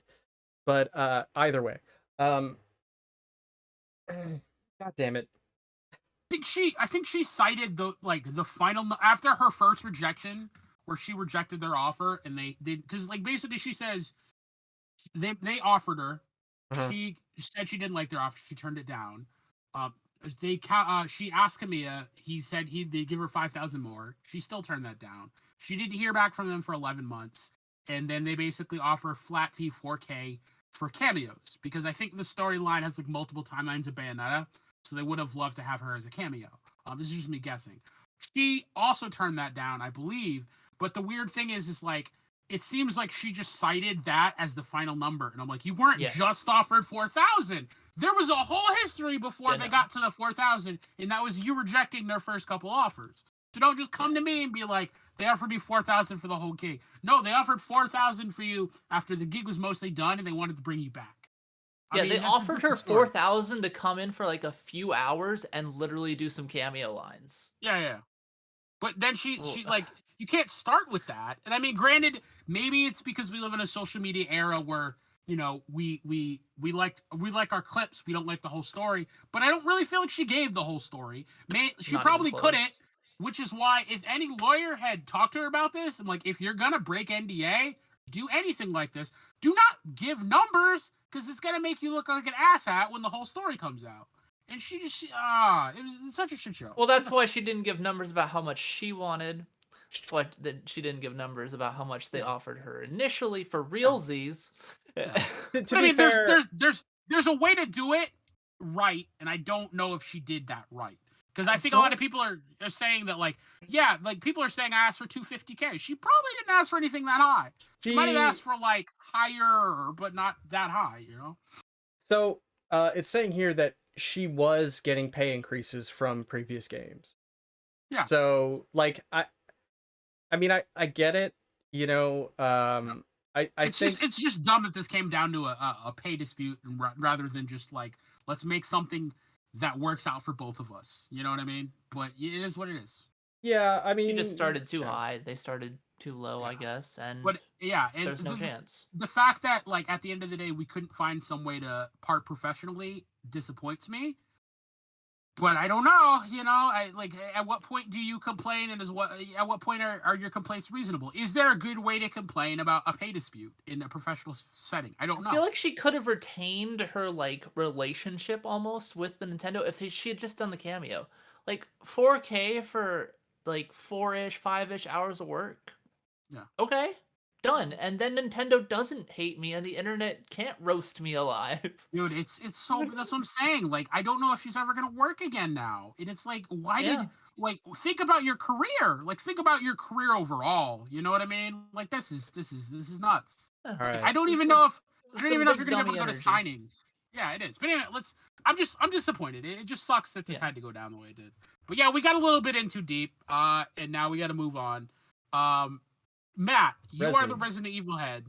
But either way, god damn it. I think she cited the final after her first rejection, where she rejected their offer, and they because like basically she says they offered her. She said she didn't like their offer. She turned it down. She asked Camilla. He said they'd give her 5,000 more. She still turned that down. She didn't hear back from them for 11 months, and then they basically offer flat fee 4K for cameos, because I think the storyline has like multiple timelines of Bayonetta, so they would have loved to have her as a cameo. This is just me guessing. She also turned that down, I believe. But the weird thing is like, it seems like she just cited that as the final number, and I'm like, you weren't just offered 4,000. There was a whole history before they got to the 4,000, and that was you rejecting their first couple offers. So don't just come to me and be like, they offered me 4,000 for the whole gig. No, they offered 4,000 for you after the gig was mostly done, and they wanted to bring you back. I mean, they offered her 4,000 to come in for like a few hours and literally do some cameo lines. Yeah. But then she like, you can't start with that. And I mean, granted, maybe it's because we live in a social media era where, you know, we like our clips. We don't like the whole story, but I don't really feel like she gave the whole story. She probably couldn't, which is why if any lawyer had talked to her about this, I'm like, if you're gonna break NDA, do anything like this, do not give numbers, because it's gonna make you look like an asshat when the whole story comes out. And it was such a shit show. Well, that's why she didn't give numbers about how much she wanted. But she didn't give numbers about how much they offered her initially for realsies. To be fair, there's a way to do it right, and I don't know if she did that right. Because I think a lot of people are saying that, like, people are saying I asked for $250K. She probably didn't ask for anything that high. She might have asked for like higher, but not that high, you know. So it's saying here that she was getting pay increases from previous games. Yeah. So like I mean, I get it, you know. It's just dumb that this came down to a pay dispute, and rather than just like, let's make something that works out for both of us. You know what I mean? But it is what it is. Yeah, I mean, she just started too high. They started too low, I guess, and but and there's no chance. The fact that like at the end of the day we couldn't find some way to part professionally disappoints me. But I don't know, at what point do you complain, and at what point are your complaints reasonable? Is there a good way to complain about a pay dispute in a professional setting? I don't know. I feel like she could have retained her like relationship almost with the Nintendo if she had just done the cameo. Like 4K for like 4-ish, 5-ish hours of work. Yeah. Okay. Done. And then Nintendo doesn't hate me and the internet can't roast me alive. Dude, it's so that's what I'm saying. Like, I don't know if she's ever gonna work again now. And it's like, think about your career. Like, think about your career overall. You know what I mean? Like, this is nuts. All right. I don't even know if you're gonna be able to go to signings. Yeah, it is. But anyway, I'm disappointed. It just sucks that this had to go down the way it did. But yeah, we got a little bit in too deep. And now we gotta move on. Matt, you are the Resident Evil head.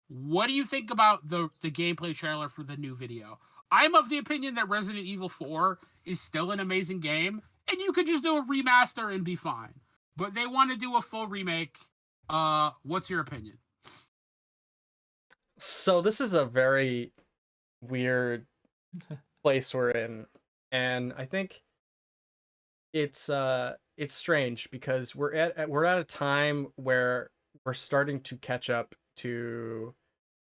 What do you think about the gameplay trailer for the new video? I'm of the opinion that Resident Evil 4 is still an amazing game, and you could just do a remaster and be fine. But they want to do a full remake. What's your opinion? So this is a very weird place we're in, and I think it's strange because we're at a time where we're starting to catch up to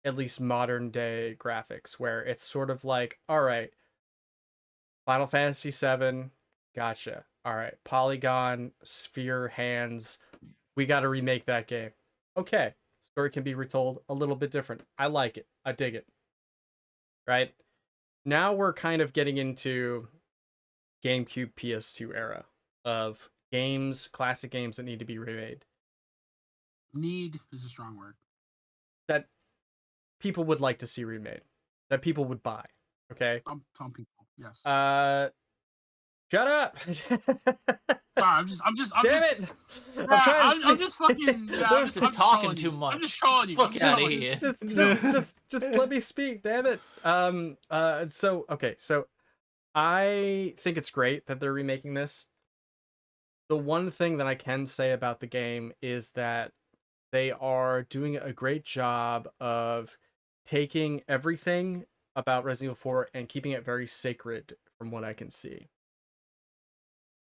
at least modern day graphics, where it's sort of like, all right, Final Fantasy VII, gotcha. All right, polygon, sphere, hands, we got to remake that game. Okay, story can be retold a little bit different. I like it. I dig it. Right? Now we're kind of getting into GameCube PS2 era of games, classic games that need to be remade. Need is a strong word. That people would like to see remade. That people would buy. Okay? Some people, yes. Shut up! Sorry, I'm just Damn it! I'm just fucking I'm just talking too much. I'm just trolling you. Fuck out of here. Just let me speak, damn it. So I think it's great that they're remaking this. The one thing that I can say about the game is that they are doing a great job of taking everything about Resident Evil 4 and keeping it very sacred from what I can see.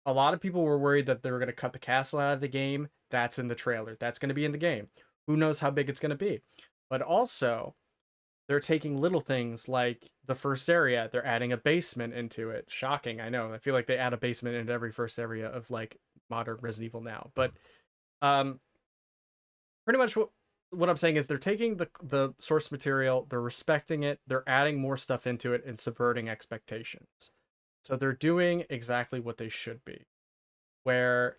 A lot of people were worried that they were going to cut the castle out of the game. That's in the trailer. That's going to be in the game. Who knows how big it's going to be. But also, they're taking little things like the first area. They're adding a basement into it. Shocking, I know. I feel like they add a basement into every first area of like modern Resident Evil now. But pretty much what I'm saying is they're taking the source material, they're respecting it, they're adding more stuff into it and subverting expectations. So they're doing exactly what they should be, where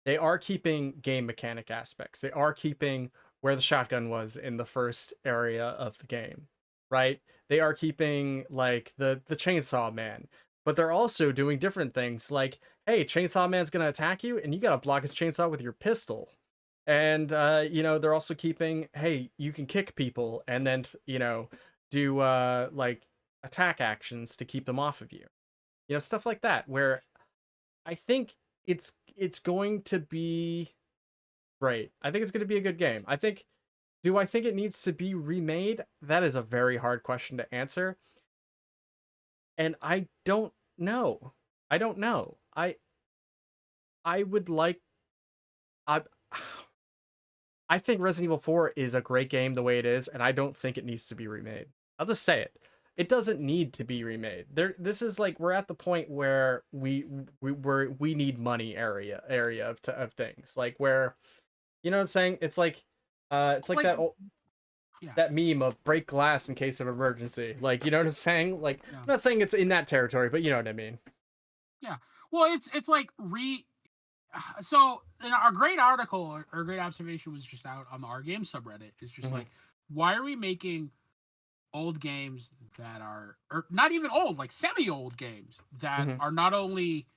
they are keeping game mechanic aspects. They are keeping where the shotgun was in the first area of the game, right? They are keeping like the chainsaw man, but they're also doing different things like, hey, chainsaw man's gonna attack you and you gotta block his chainsaw with your pistol. And they're also keeping, hey, you can kick people and then do like attack actions to keep them off of you. Stuff like that, where I think it's going to be great. I think it's going to be a good game. Do I think it needs to be remade? That is a very hard question to answer. And I don't know. I would like... I think Resident Evil 4 is a great game the way it is, and I don't think it needs to be remade. I'll just say it. It doesn't need to be remade. This is like, we're at the point where we need money area of things, like where, you know what I'm saying? It's like that old, that meme of break glass in case of emergency. Like, you know what I'm saying? Like, I'm not saying it's in that territory, but you know what I mean. Yeah. Well, it's like so our great article or great observation was just out on the Our Games subreddit. It's just like, why are we making old games that are, or not even old, like semi-old games that are not only,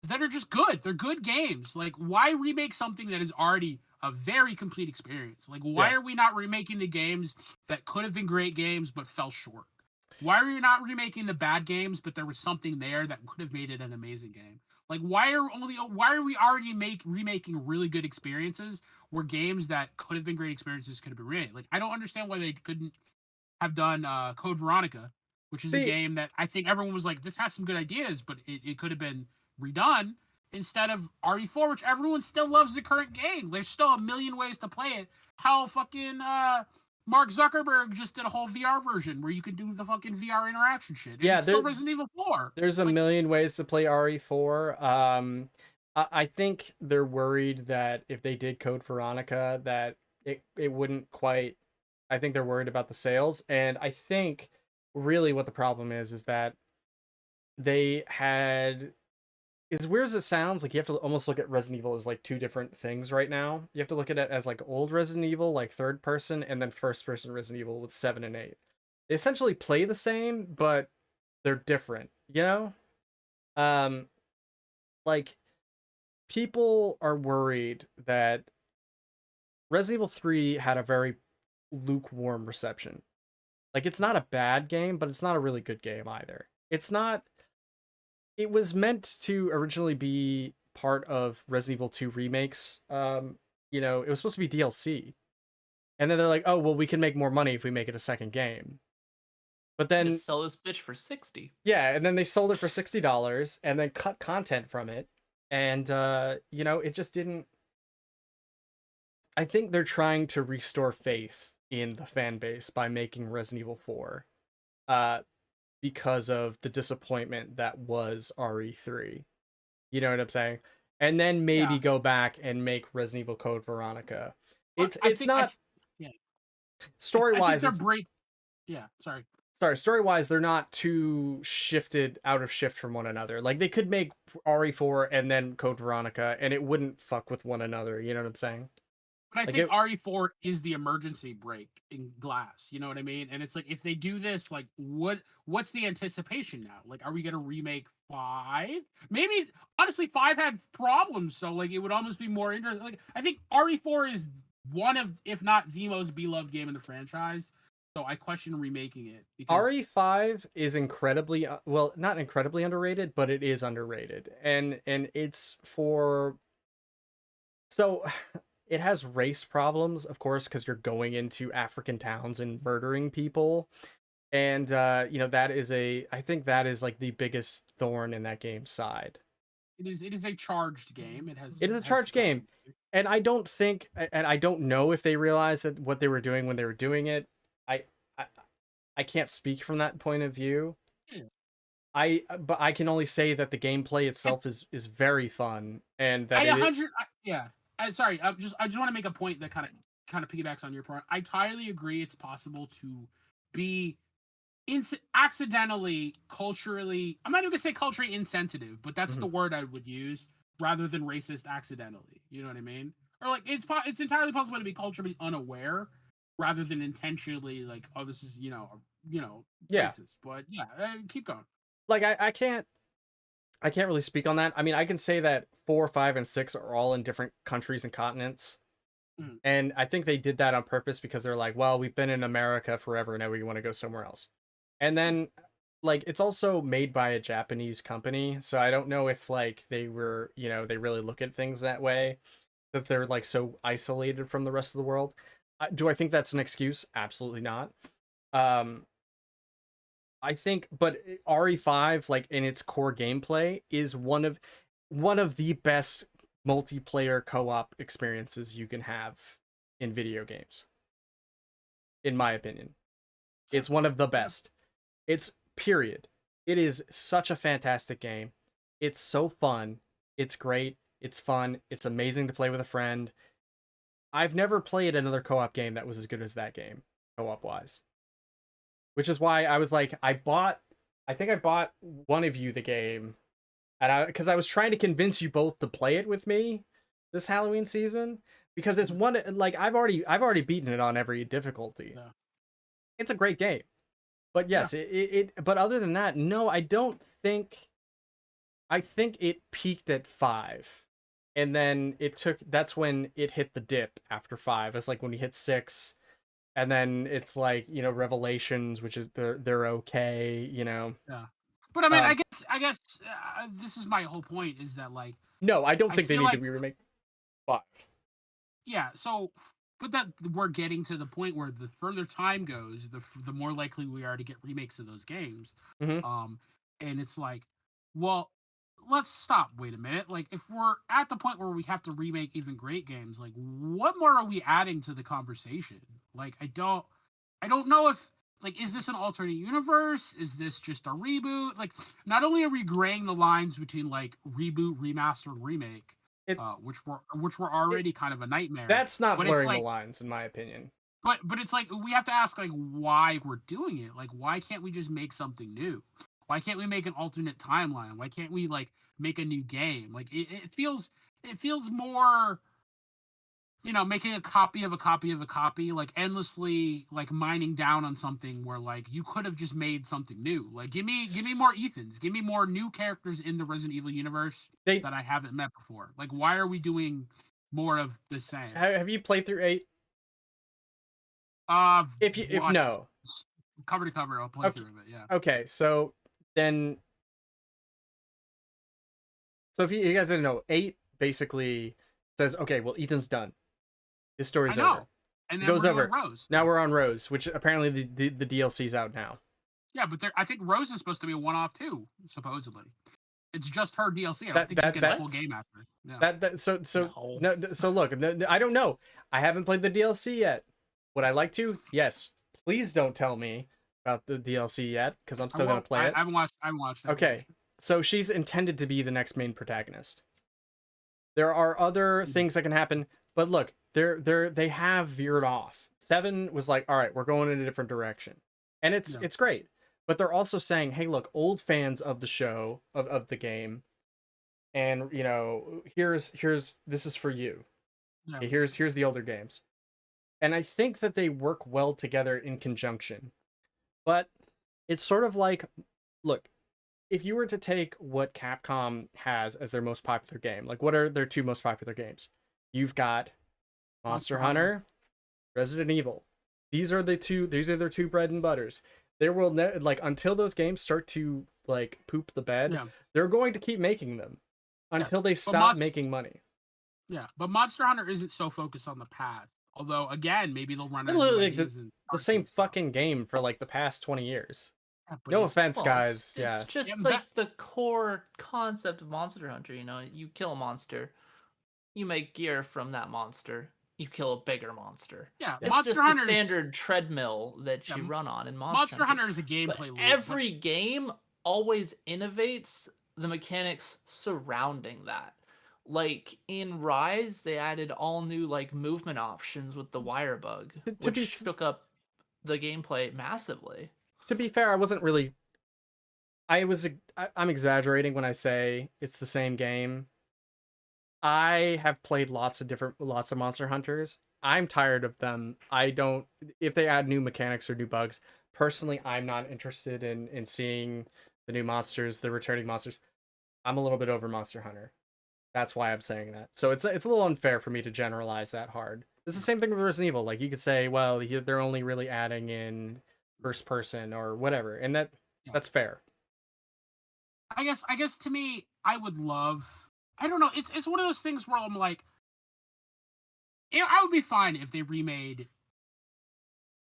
that are just good. They're good games. Like, why remake something that is already a very complete experience? Like, why are we not remaking the games that could have been great games but fell short? Why are you not remaking the bad games but there was something there that could have made it an amazing game? Like, why are we already remaking really good experiences were games that could have been great experiences, could have been remade. Like, I don't understand why they couldn't have done Code Veronica, which is a game that I think everyone was like, this has some good ideas, but it could have been redone instead of RE4, which everyone still loves the current game. There's still a million ways to play it. How fucking Mark Zuckerberg just did a whole VR version where you can do the fucking VR interaction shit. And it's still Resident Evil 4. There's a million ways to play RE4. I think they're worried that if they did Code Veronica, that it wouldn't quite. I think they're worried about the sales, and I think really what the problem is that they had. As weird as it sounds, like you have to almost look at Resident Evil as like two different things right now. You have to look at it as like old Resident Evil, like third person, and then first person Resident Evil with 7 and 8. They essentially play the same, but they're different, you know? Like people are worried that Resident Evil 3 had a very lukewarm reception. Like it's not a bad game, but it's not a really good game either. It's not. It was meant to originally be part of Resident Evil 2 remakes. You know, it was supposed to be DLC. And then they're like, oh, well, we can make more money if we make it a second game. But then just sell this bitch for $60. Yeah, and then they sold it for $60 and then cut content from it. And you know, it just didn't. I think they're trying to restore faith in the fan base by making Resident Evil 4. Because of the disappointment that was RE3. You know what I'm saying? And then maybe go back and make Resident Evil Code Veronica. It's not story-wise. Story-wise, they're not too out of shift from one another. Like they could make RE4 and then Code Veronica and it wouldn't fuck with one another, you know what I'm saying? But I think RE4 is the emergency brake in Glass. You know what I mean? And it's like, if they do this, like, what's the anticipation now? Like, are we going to remake 5? Maybe, honestly, 5 had problems, so, like, it would almost be more interesting. Like, I think RE4 is one of, if not the most beloved game in the franchise. So I question remaking it. RE5 is incredibly, well, not incredibly underrated, but it is underrated. And it's for... So... It has race problems, of course, because you're going into African towns and murdering people. And, you know, I think that is like the biggest thorn in that game's side. It is a charged game. It is a charged game. And I don't think, and I don't know if they realized that what they were doing when they were doing it. I can't speak from that point of view. But I can only say that the gameplay itself is very fun. And that sorry, I just want to make a point that kind of piggybacks on your point. I entirely agree. It's possible to be accidentally culturally. I'm not even gonna say culturally insensitive, but that's the word I would use rather than racist accidentally. You know what I mean? Or like it's entirely possible to be culturally unaware rather than intentionally like, oh, this is racist. But keep going. Like I can't really speak on that. I mean, I can say that 4, 5, and 6 are all in different countries and continents. And I think they did that on purpose because they're like, well, we've been in America forever, now we want to go somewhere else. And then, like, it's also made by a Japanese company, so I don't know if, like, they were, you know, they really look at things that way because they're, like, so isolated from the rest of the world. Do I think that's an excuse? Absolutely not. I think, but RE5, like in its core gameplay, is one of the best multiplayer co-op experiences you can have in video games. In my opinion, it's one of the best. It's period. It is such a fantastic game. It's so fun. It's great. It's fun. It's amazing to play with a friend. I've never played another co-op game that was as good as that game, co-op wise. Which is why I was like, I think I bought one of you the game, and because I was trying to convince you both to play it with me this Halloween season, because it's one, like I've already beaten it on every difficulty. Yeah. It's a great game, but yes, but other than that, no, I don't think. I think it peaked at 5, and then that's when it hit the dip after 5. It's like when we hit 6. And then it's like, you know, Revelations, which is they're okay, you know. Yeah, but I mean, I guess this is my whole point is that like. No, I don't think they need to remake 5. Yeah, so, but that we're getting to the point where the further time goes, the more likely we are to get remakes of those games. Mm-hmm. And it's like, well, let's stop. Wait a minute. Like, if we're at the point where we have to remake even great games, like, what more are we adding to the conversation? Like, I don't know if, like, is this an alternate universe? Is this just a reboot? Like, not only are we graying the lines between like reboot, remaster, and remake, which were already kind of a nightmare. That's not blurring like, the lines, in my opinion. But it's like we have to ask like why we're doing it. Like, why can't we just make something new? Why can't we make an alternate timeline? Why can't we like make a new game? Like it feels more, making a copy of a copy of a copy, like endlessly like mining down on something where like you could have just made something new. Like give me more Ethans, give me more new characters in the Resident Evil universe that I haven't met before. Like, why are we doing more of the same? Have you played through 8? If no, cover to cover, I'll play through it. Yeah. Okay, so then, if you guys didn't know, 8 basically says, okay, well, Ethan's done. His story's over. And then goes we're over. on Rose. Now we're on Rose, which apparently the DLC's out now. Yeah, but I think Rose is supposed to be a one-off too, supposedly. It's just her DLC. I don't think you get a full game after. Yeah. So look, I don't know. I haven't played the DLC yet. Would I like to? Yes. Please don't tell me about the DLC yet, because I'm still gonna play it. I haven't watched it. Okay, so she's intended to be the next main protagonist. There are other things that can happen, but look, they have veered off. 7 was like, all right, we're going in a different direction, and it's great. But they're also saying, hey, look, old fans of the show, of the game, and here's this is for you. Yeah. Here's the older games. And I think that they work well together in conjunction. But it's sort of like, look, if you were to take what Capcom has as their most popular game, like what are their 2 most popular games? You've got Monster Hunter, Resident Evil. These are their 2 bread and butters. There will until those games start to like poop the bed, they're going to keep making them until they stop making money. Yeah, but Monster Hunter isn't so focused on the past. Although, again, maybe they'll run out of the same fucking game for like the past 20 years. Yeah, no offense, guys. It's just like the core concept of Monster Hunter. You kill a monster, you make gear from that monster, you kill a bigger monster. Yeah, it's Monster just Hunter the standard treadmill that you run on in Monster Hunter is a gameplay loop. Every game always innovates the mechanics surrounding that. Like in Rise, they added all new like movement options with the wire bug, which shook up the gameplay massively. To be fair, I wasn't really. I'm exaggerating when I say it's the same game. I have played lots of Monster Hunters. I'm tired of them. If they add new mechanics or new bugs, personally, I'm not interested in seeing the new monsters, the returning monsters. I'm a little bit over Monster Hunter. That's why I'm saying that. So it's a little unfair for me to generalize that hard. It's the same thing with Resident Evil. Like, you could say, well, they're only really adding in first person or whatever, and that's fair. I guess to me, I would love. I don't know. It's one of those things where I'm like, I would be fine if they remade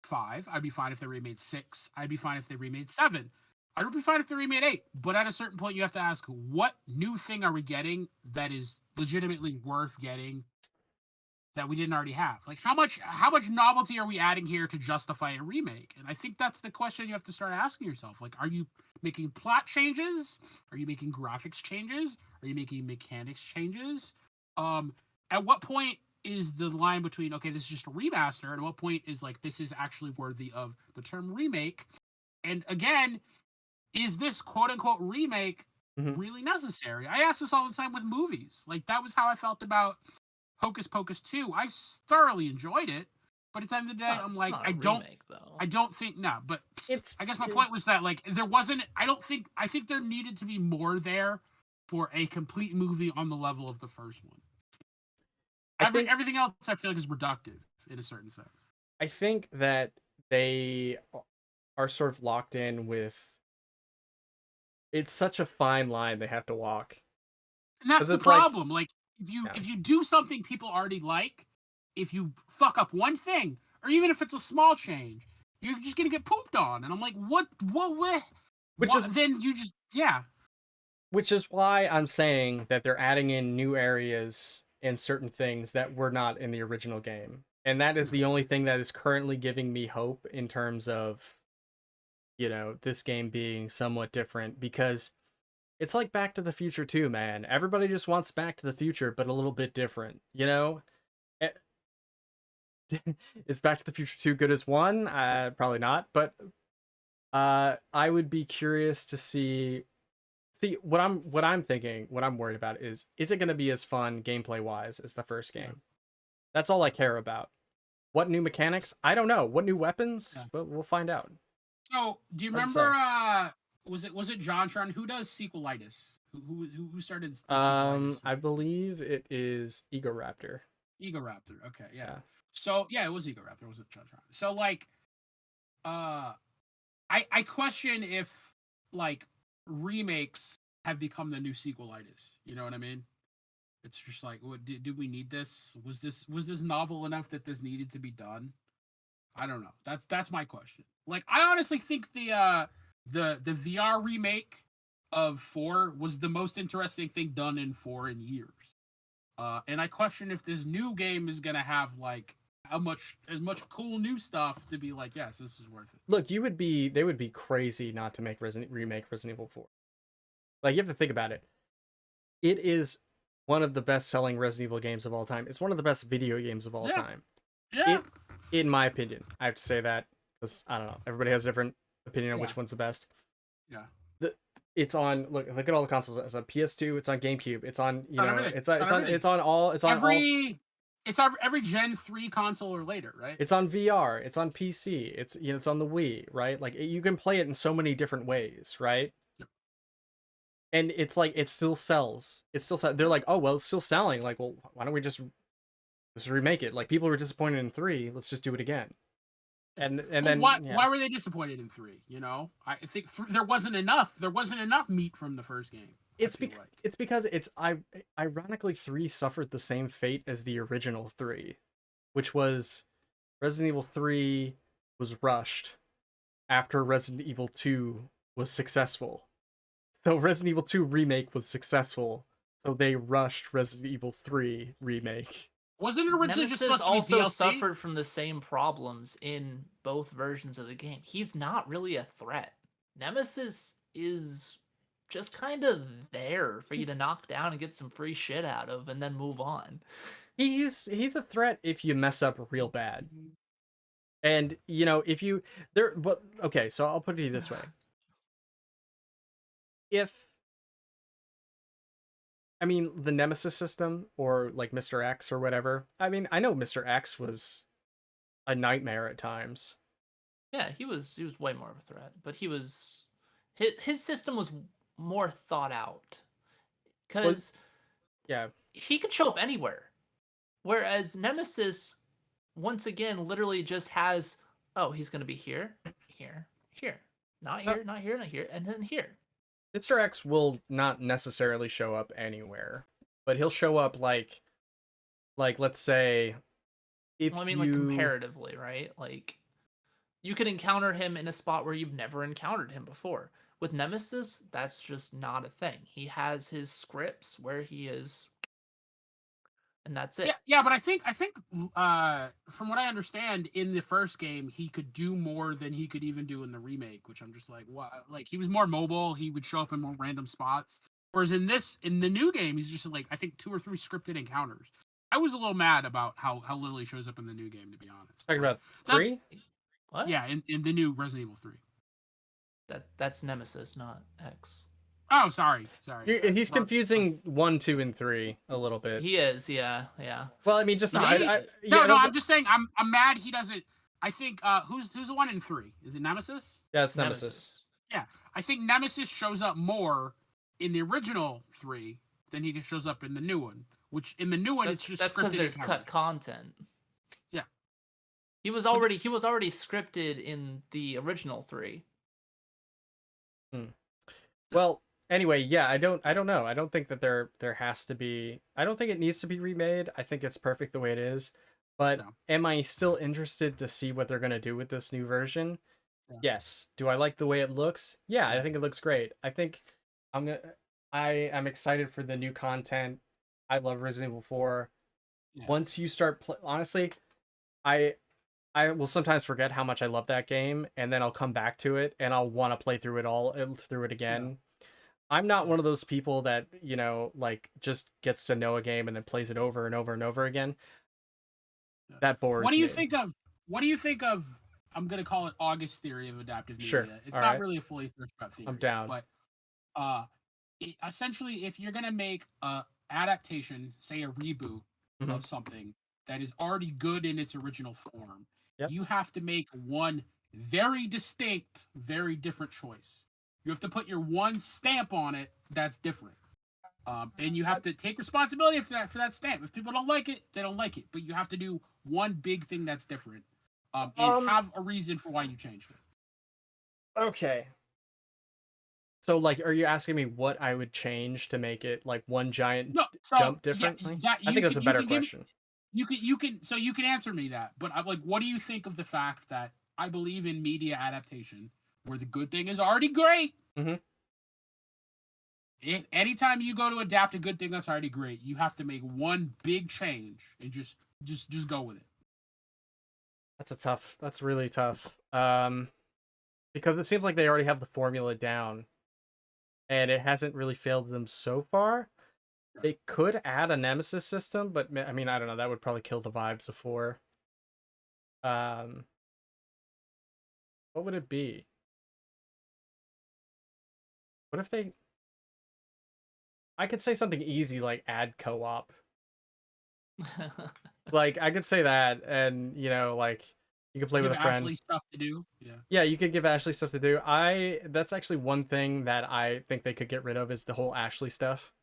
5. I'd be fine if they remade 6. I'd be fine if they remade 7. I would be fine if they remade 8, but at a certain point, you have to ask, what new thing are we getting that is legitimately worth getting that we didn't already have? Like, how much novelty are we adding here to justify a remake? And I think that's the question you have to start asking yourself. Like, are you making plot changes? Are you making graphics changes? Are you making mechanics changes? At what point is the line between, okay, this is just a remaster, and at what point is like, this is actually worthy of the term remake? And again, is this quote-unquote remake really necessary? I ask this all the time with movies. Like, that was how I felt about Hocus Pocus 2. I thoroughly enjoyed it, but at the end of the day, I'm like, I don't think, but I guess my point was that, like, there wasn't, I think there needed to be more there for a complete movie on the level of the first one. Everything else I feel like is reductive in a certain sense. I think that they are sort of locked in with. It's such a fine line they have to walk. And that's the problem. Like, if you do something people already like, if you fuck up one thing, or even if it's a small change, you're just gonna get pooped on. And I'm like, what? Then you just, yeah. Which is why I'm saying that they're adding in new areas and certain things that were not in the original game. And that is the only thing that is currently giving me hope in terms of, this game being somewhat different, because it's like Back to the Future 2, man. Everybody just wants Back to the Future, but a little bit different, Is Back to the Future 2 good as 1? Probably not, but I would be curious to see what I'm thinking, what I'm worried about is it going to be as fun gameplay wise as the first game? That's all I care about. What new mechanics? I don't know. What new weapons? But we'll find out. So, do you remember was it John Tron who does sequelitis? Who started sequelitis? I believe it is Egoraptor. Egoraptor. Okay, yeah. So, yeah, it was Egoraptor, it wasn't John Tron. So, like, I question if, like, remakes have become the new sequelitis. You know what I mean? It's just like, did we need this? Was this novel enough that this needed to be done? I don't know. That's my question. Like, I honestly think the VR remake of 4 was the most interesting thing done in 4 in years. And I question if this new game is gonna have like as much cool new stuff to be like, yes, this is worth it. Look, they would be crazy not to make remake Resident Evil 4. Like, you have to think about it. It is one of the best-selling Resident Evil games of all time. It's one of the best video games of all time. Yeah. In my opinion, I have to say that because I don't know. Everybody has a different opinion on which one's the best. Yeah. It's on. Look at all the consoles. It's on PS2. It's on GameCube. It's on. It's every Gen 3 console or later, right? It's on VR. It's on PC. It's on the Wii, right? Like, you can play it in so many different ways, right? Yep. And it's like, it still sells. They're like, oh well, it's still selling. Like, well, why don't we just remake it? Like, people were disappointed in 3. Let's just do it again. And then why were they disappointed in 3? I think there wasn't enough meat from the first game. It's because ironically 3 suffered the same fate as the original 3, which was Resident Evil 3 was rushed after Resident Evil 2 was successful. So Resident Evil 2 Remake was successful, so they rushed Resident Evil 3 Remake. Wasn't it originally Nemesis just supposed to also be DLC? suffered from the same problems in both versions of the game. He's not really a threat. Nemesis is just kind of there for you to knock down and get some free shit out of and then move on. He's a threat if you mess up real bad. And okay, so I'll put it to you this way. The Nemesis system, or like Mr. X or whatever. I know Mr. X was a nightmare at times. Yeah, he was way more of a threat, but his system was more thought out. Because he could show up anywhere. Whereas Nemesis, once again, literally just has, he's going to be here, here, here. Not here, not here, not here, and then here. Mr. X will not necessarily show up anywhere, but he'll show up like let's say like comparatively, right? Like, you could encounter him in a spot where you've never encountered him before. With Nemesis, that's just not a thing. He has his scripts where he is, and that's it. Yeah, but I think from what I understand, in the first game, he could do more than he could even do in the remake, which I'm just like, what? Like, he was more mobile. He would show up in more random spots. Whereas in the new game, he's just like, I think 2 or 3 scripted encounters. I was a little mad about how little he shows up in the new game, to be honest. Talking about 3? What? Yeah, in the new Resident Evil 3. That's Nemesis, not X. Oh, sorry. He's confusing 1, 2, and 3 a little bit. He is, yeah. Well, I'm just saying I'm mad he doesn't. I think who's the one in 3? Is it Nemesis? Yeah, it's Nemesis. Yeah, I think Nemesis shows up more in the original 3 than he shows up in the new one. Which in the new one, it's just that's because there's cut content. Yeah, he was already scripted in the original 3. Well, anyway, yeah, I don't know. I don't think that there has to be. I don't think it needs to be remade. I think it's perfect the way it is. But am I still interested to see what they're going to do with this new version? Yeah. Yes. Do I like the way it looks? Yeah, I think it looks great. I think I am excited for the new content. I love Resident Evil 4. Yeah. Once you start honestly, I will sometimes forget how much I love that game, and then I'll come back to it and I'll want to play through it again. Yeah. I'm not one of those people that, like just gets to know a game and then plays it over and over and over again. That bores me. What do you think of I'm gonna call it August theory of adaptive media? Sure. It's not really a fully fleshed out theory. I'm down. But essentially, if you're gonna make a adaptation, say a reboot of something that is already good in its original form, you have to make one very distinct, very different choice. You have to put your one stamp on it that's different. And you have to take responsibility for that stamp. If people don't like it, they don't like it. But you have to do one big thing that's different. And have a reason for why you changed it. Okay. So, like, are you asking me what I would change to make it like one giant jump differently? I think that's a better question. You can answer me that. But like, what do you think of the fact that I believe in media adaptation, where the good thing is already great? Mm-hmm. Anytime you go to adapt a good thing that's already great, you have to make one big change and just go with it. That's really tough. Because it seems like they already have the formula down, and it hasn't really failed them so far. They could add a nemesis system, but I mean, I don't know. That would probably kill the vibes of 4. What would it be? What if they... I could say something easy like add co-op. Like, I could say that, and like you could play with a friend. Ashley stuff to do. Yeah, you could give Ashley stuff to do. That's actually one thing that I think they could get rid of is the whole Ashley stuff.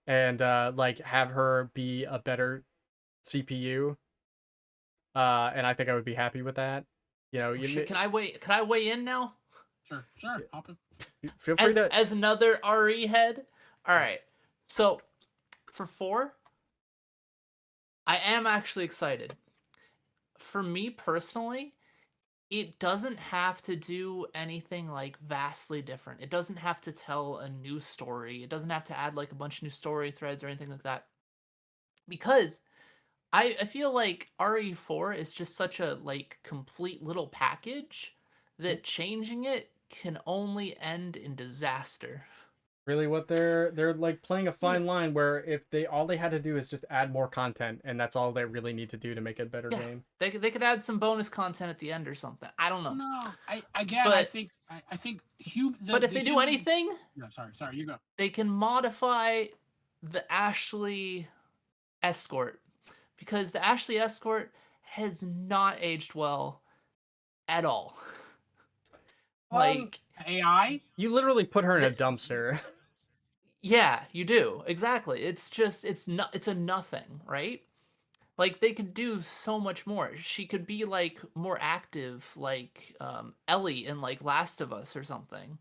And like have her be a better CPU. And I think I would be happy with that. Can I weigh in now? Sure. Hop in. Feel free to as another RE head. All right. So for 4, I am actually excited. For me personally, it doesn't have to do anything like vastly different. It doesn't have to tell a new story. It doesn't have to add like a bunch of new story threads or anything like that. Because I feel like RE4 is just such a like complete little package that changing it can only end in disaster. Really, what they're like playing a fine line where if all they had to do is just add more content, and that's all they really need to do to make it a better game. They could add some bonus content at the end or something. I don't know. No, I think but if they do anything, no, sorry, you go. They can modify the Ashley escort, because the Ashley escort has not aged well at all. Like AI, you literally put her in a dumpster. Yeah, you do. Exactly. It's a nothing, right? Like they could do so much more. She could be like more active, like Ellie in like Last of Us or something,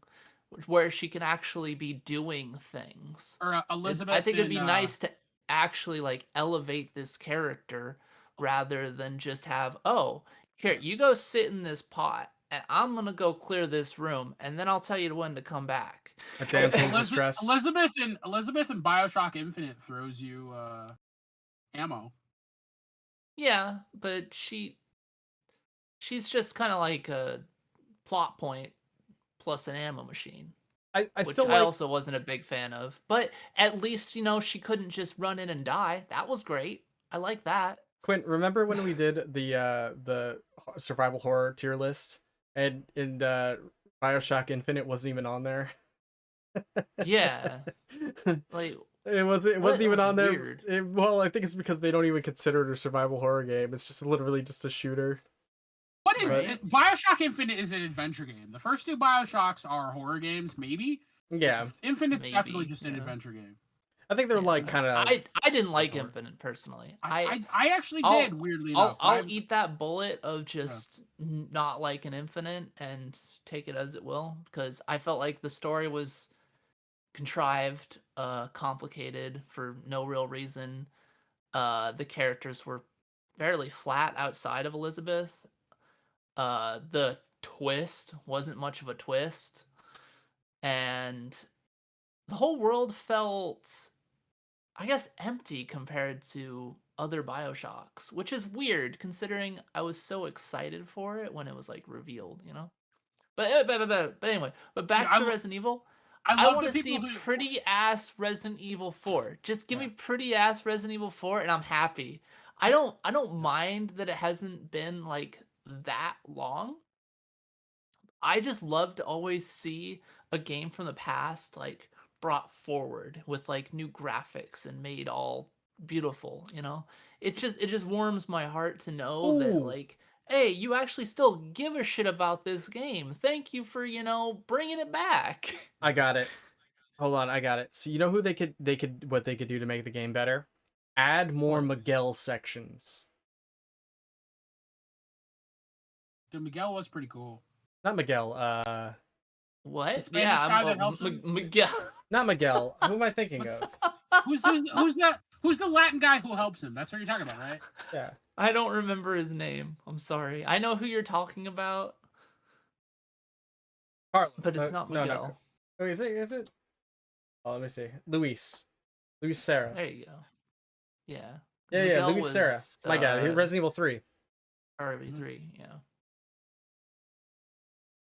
where she can actually be doing things. Or Elizabeth. I think it'd be nice to actually like elevate this character rather than just have, oh, here, you go sit in this pot and I'm gonna go clear this room, and then I'll tell you when to come back. A damsel in distress. Elizabeth in BioShock Infinite throws you ammo. Yeah, but she's just kind of like a plot point plus an ammo machine. I also wasn't a big fan of, but at least she couldn't just run in and die. That was great. I like that. Quint, remember when we did the survival horror tier list, and BioShock Infinite wasn't even on there? Yeah, like it wasn't even on there. Well, I think it's because they don't even consider it a survival horror game. It's just literally just a shooter. What is it? BioShock Infinite is an adventure game. The first 2 BioShocks are horror games, maybe. Yeah, Infinite's definitely just an adventure game. I think they're like kind of. I didn't like Infinite personally. I actually did, weirdly enough. I'll eat that bullet of just not like an Infinite and take it as it will, because I felt like the story was contrived, complicated for no real reason. The characters were fairly flat outside of Elizabeth. The twist wasn't much of a twist, and the whole world felt, I guess, empty compared to other BioShocks, which is weird considering I was so excited for it when it was like revealed, you know. But anyway, but back to Resident Evil. I want to see pretty ass Resident Evil 4. Just give me pretty ass Resident Evil 4 and I'm happy. I don't mind that it hasn't been like that long. I just love to always see a game from the past like brought forward with like new graphics and made all beautiful, you know? It just warms my heart to know that like, hey, you actually still give a shit about this game. Thank you for, you know, bringing it back. I got it. Hold on, I got it. So you know who they could what they could do to make the game better? Add more Miguel sections. Dude, Miguel was pretty cool. Not Miguel, what? Yeah, Miguel. Not Miguel. Who am I thinking of? Who's the Latin guy who helps him? That's what you're talking about, right? Yeah. I don't remember his name. I'm sorry. I know who you're talking about. Carlos. But it's not Miguel. No. Oh, is it? Oh, let me see. Luis Serra. There you go. Yeah. Yeah, Luis Serra. My God, Resident Evil 3. RV3, yeah.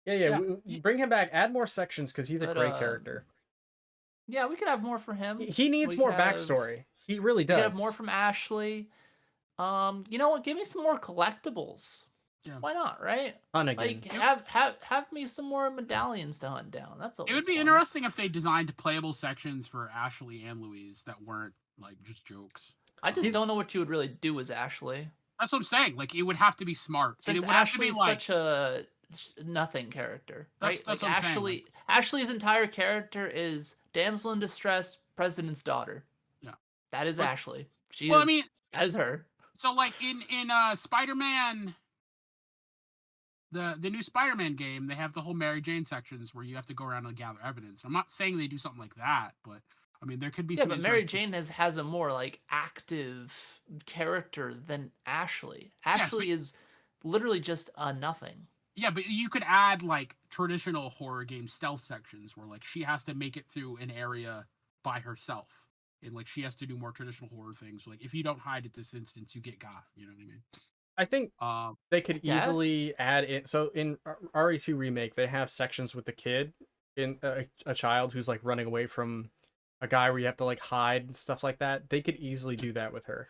Yeah. Bring him back. Add more sections because he's a great character. Yeah, we could have more for him. He needs more backstory. He really does. We could have more from Ashley. You know what? Give me some more collectibles. Yeah. Why not, right? Hunt again. Like have me some more medallions to hunt down. That's always It would be fun. interesting if they designed playable sections for Ashley and Louise that weren't like just jokes. I just don't know what you would really do as Ashley. That's what I'm saying. Like it would have to be smart. Since it would Ashley's have to be like such a nothing character, right? That's like Ashley's entire character is damsel in distress, president's daughter. Yeah, that is Ashley. That is her. So like in Spider-Man, the new Spider-Man game, they have the whole Mary Jane sections where you have to go around and gather evidence. I'm not saying they do something like that, but I mean there could be some. But Mary Jane has a more like active character than Ashley. Ashley is literally just a nothing. Yeah, but you could add like traditional horror game stealth sections where like she has to make it through an area by herself. And like she has to do more traditional horror things. Like if you don't hide at this instance, you get got. You know what I mean? I think they could easily add in. So in RE2 Remake, they have sections with the kid, in a child who's like running away from a guy where you have to like hide and stuff like that. They could easily do that with her.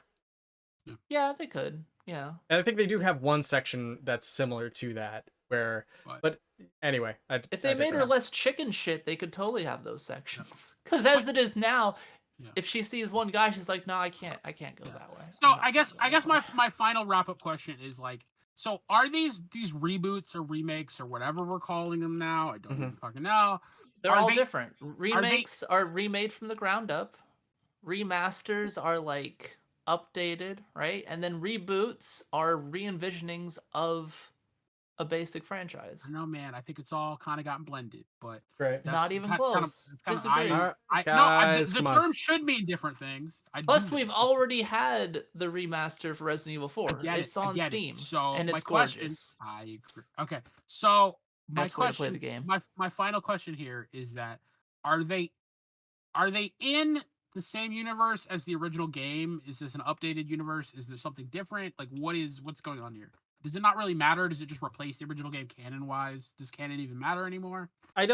Yeah, they could. Yeah. And I think they do have one section that's similar to that. Where, but anyway, if they made her less chicken shit, they could totally have those sections. Because as it is now, if she sees one guy, she's like, "No, I can't go that way." So I guess my final wrap up question is like, so are these reboots or remakes or whatever we're calling them now? I don't even fucking know. They're all different. Remakes are remade from the ground up. Remasters are like updated, right? And then reboots are re-envisionings of a basic franchise. I know, man. I think it's all kind of gotten blended, but not even close. The term should mean different things. Plus, we've already had the remaster for Resident Evil 4. It's on Steam, and it's gorgeous. I agree. Okay, so best way to play the game. My final question here is that are they in the same universe as the original game? Is this an updated universe? Is there something different? Like what's going on here? Does it not really matter? Does it just replace the original game canon-wise? Does canon even matter anymore? I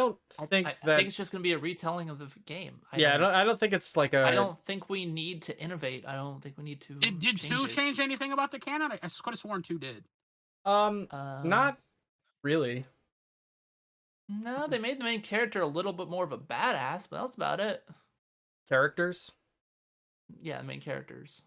think it's just going to be a retelling of the game. I don't think it's like a... I don't think we need to innovate. I don't think we need to Did 2 change anything about the canon? I could have sworn 2 did. Not really. No, they made the main character a little bit more of a badass, but that's about it. Characters? Yeah, the main characters.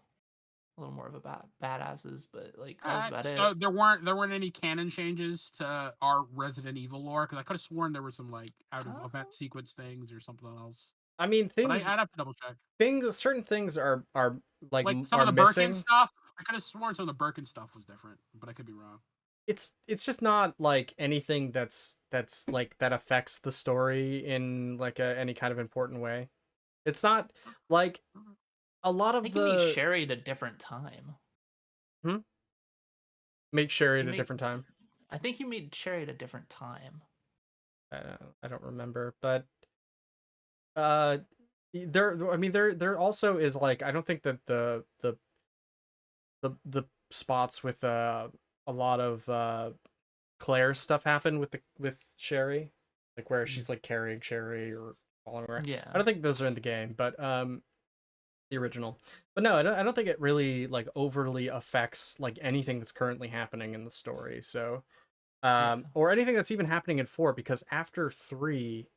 A little more of a badasses, but like that's about so it. There weren't any canon changes to our Resident Evil lore because I could have sworn there were some like out of event sequence things or something else. I mean, things. I'd have to double check. Certain things are like some of the missing. Birkin stuff. I could have sworn some of the Birkin stuff was different, but I could be wrong. It's just not like anything that's like that affects the story in like any kind of important way. It's not like. A lot of can be Sherry at a different time. Meet Sherry at a different time. I think you meet Sherry at a different time. I don't remember, but there also is like, I don't think that the spots with a lot of Claire stuff happen with Sherry, like where she's like carrying Sherry or following her. Yeah. I don't think those are in the game, but the original. But no, I don't think it really like overly affects like anything that's currently happening in the story. So or anything that's even happening in 4, because after 3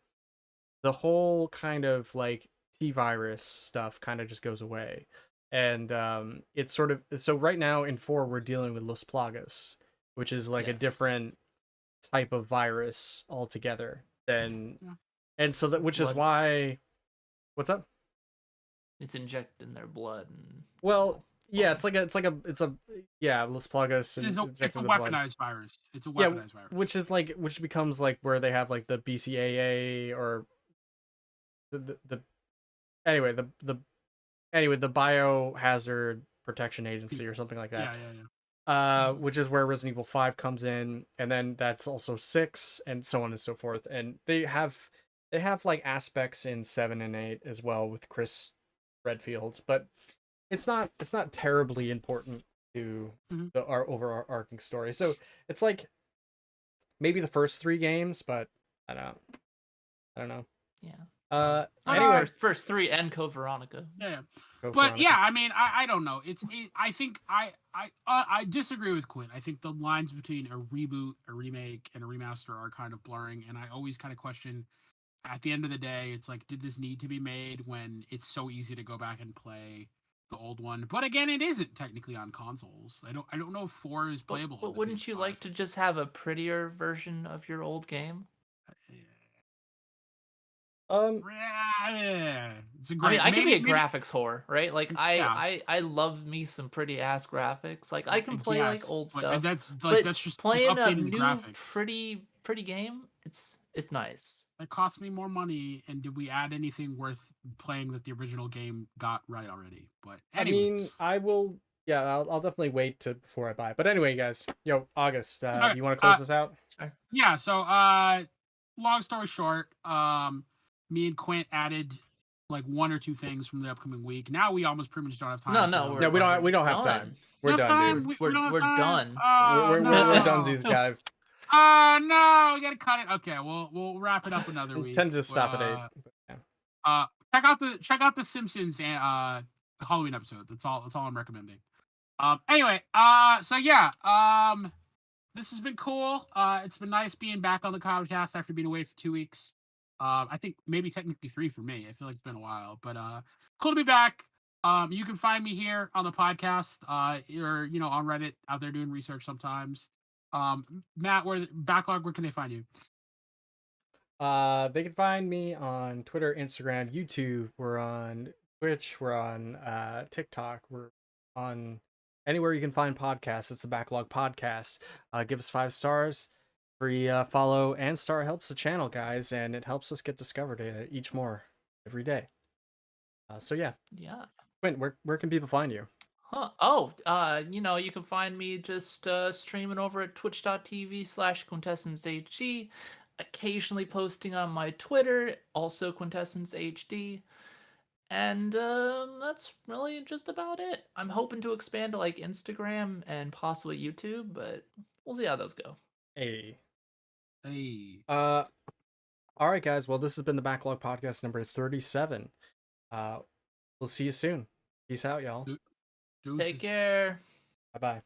the whole kind of like T-virus stuff kind of just goes away. And it's sort of, so right now in 4 we're dealing with Los Plagas, which is like a different type of virus altogether than and so that, which is why, what's up? It's injected in their blood and it's a Los Plagas. It's a weaponized virus. It's a weaponized virus. Which becomes like where they have like the BCAA or the Biohazard Protection Agency or something like that. Which is where Resident Evil 5 comes in, and then that's also 6, and so on and so forth. And they have like aspects in 7 and 8 as well with Chris Redfield, but it's not terribly important to our overarching story. So it's like maybe the first 3 games, but I don't know. Yeah. Anyway, first 3 and Code Veronica. Yeah. But yeah, I mean, I don't know. I think I disagree with Quinn. I think the lines between a reboot, a remake, and a remaster are kind of blurring, and I always kind of question. At the end of the day, it's like, did this need to be made when it's so easy to go back and play the old one? But again, it isn't technically on consoles. I don't know if 4 is playable. But wouldn't you like to just have a prettier version of your old game? It's a great. I can be a graphics whore, right? Like I love me some pretty ass graphics. Like I can play like old stuff. That's just playing just a new graphics. pretty game. It's nice. It cost me more money, and did we add anything worth playing that the original game got right already? But anyway. I mean, I will. Yeah, I'll definitely wait before I buy it. But anyway, guys, August, you want to close this out? Yeah. So, long story short, me and Quint added like 1 or 2 things from the upcoming week. Now we almost pretty much don't have time. We don't have time. We're done, dude. We're done. We're donesies, guys. Oh no, we gotta cut it. Okay, we'll wrap it up another week. Tend to stop at 8. Check out the Simpsons and Halloween episode. That's all I'm recommending. Anyway, so yeah, this has been cool. It's been nice being back on the Comcast after being away for 2 weeks. I think maybe technically 3 for me. I feel like it's been a while, but cool to be back. You can find me here on the podcast, or on Reddit, out there doing research sometimes. Matt, Backlog, where can they find you? They can find me on Twitter, Instagram, YouTube. We're on Twitch. We're on TikTok. We're on anywhere you can find podcasts. It's the Backlog Podcast. Give us 5 stars. Free follow and star helps the channel, guys, and it helps us get discovered each more every day. So yeah. Quint, where can people find you? You can find me just streaming over at twitch.tv/QuintessenceHD, occasionally posting on my Twitter, also QuintessenceHD, and that's really just about it. I'm hoping to expand to like Instagram and possibly YouTube, but we'll see how those go. Hey. All right, guys. Well, this has been the Backlog Podcast number 37. We'll see you soon. Peace out, y'all. Take care. Bye-bye.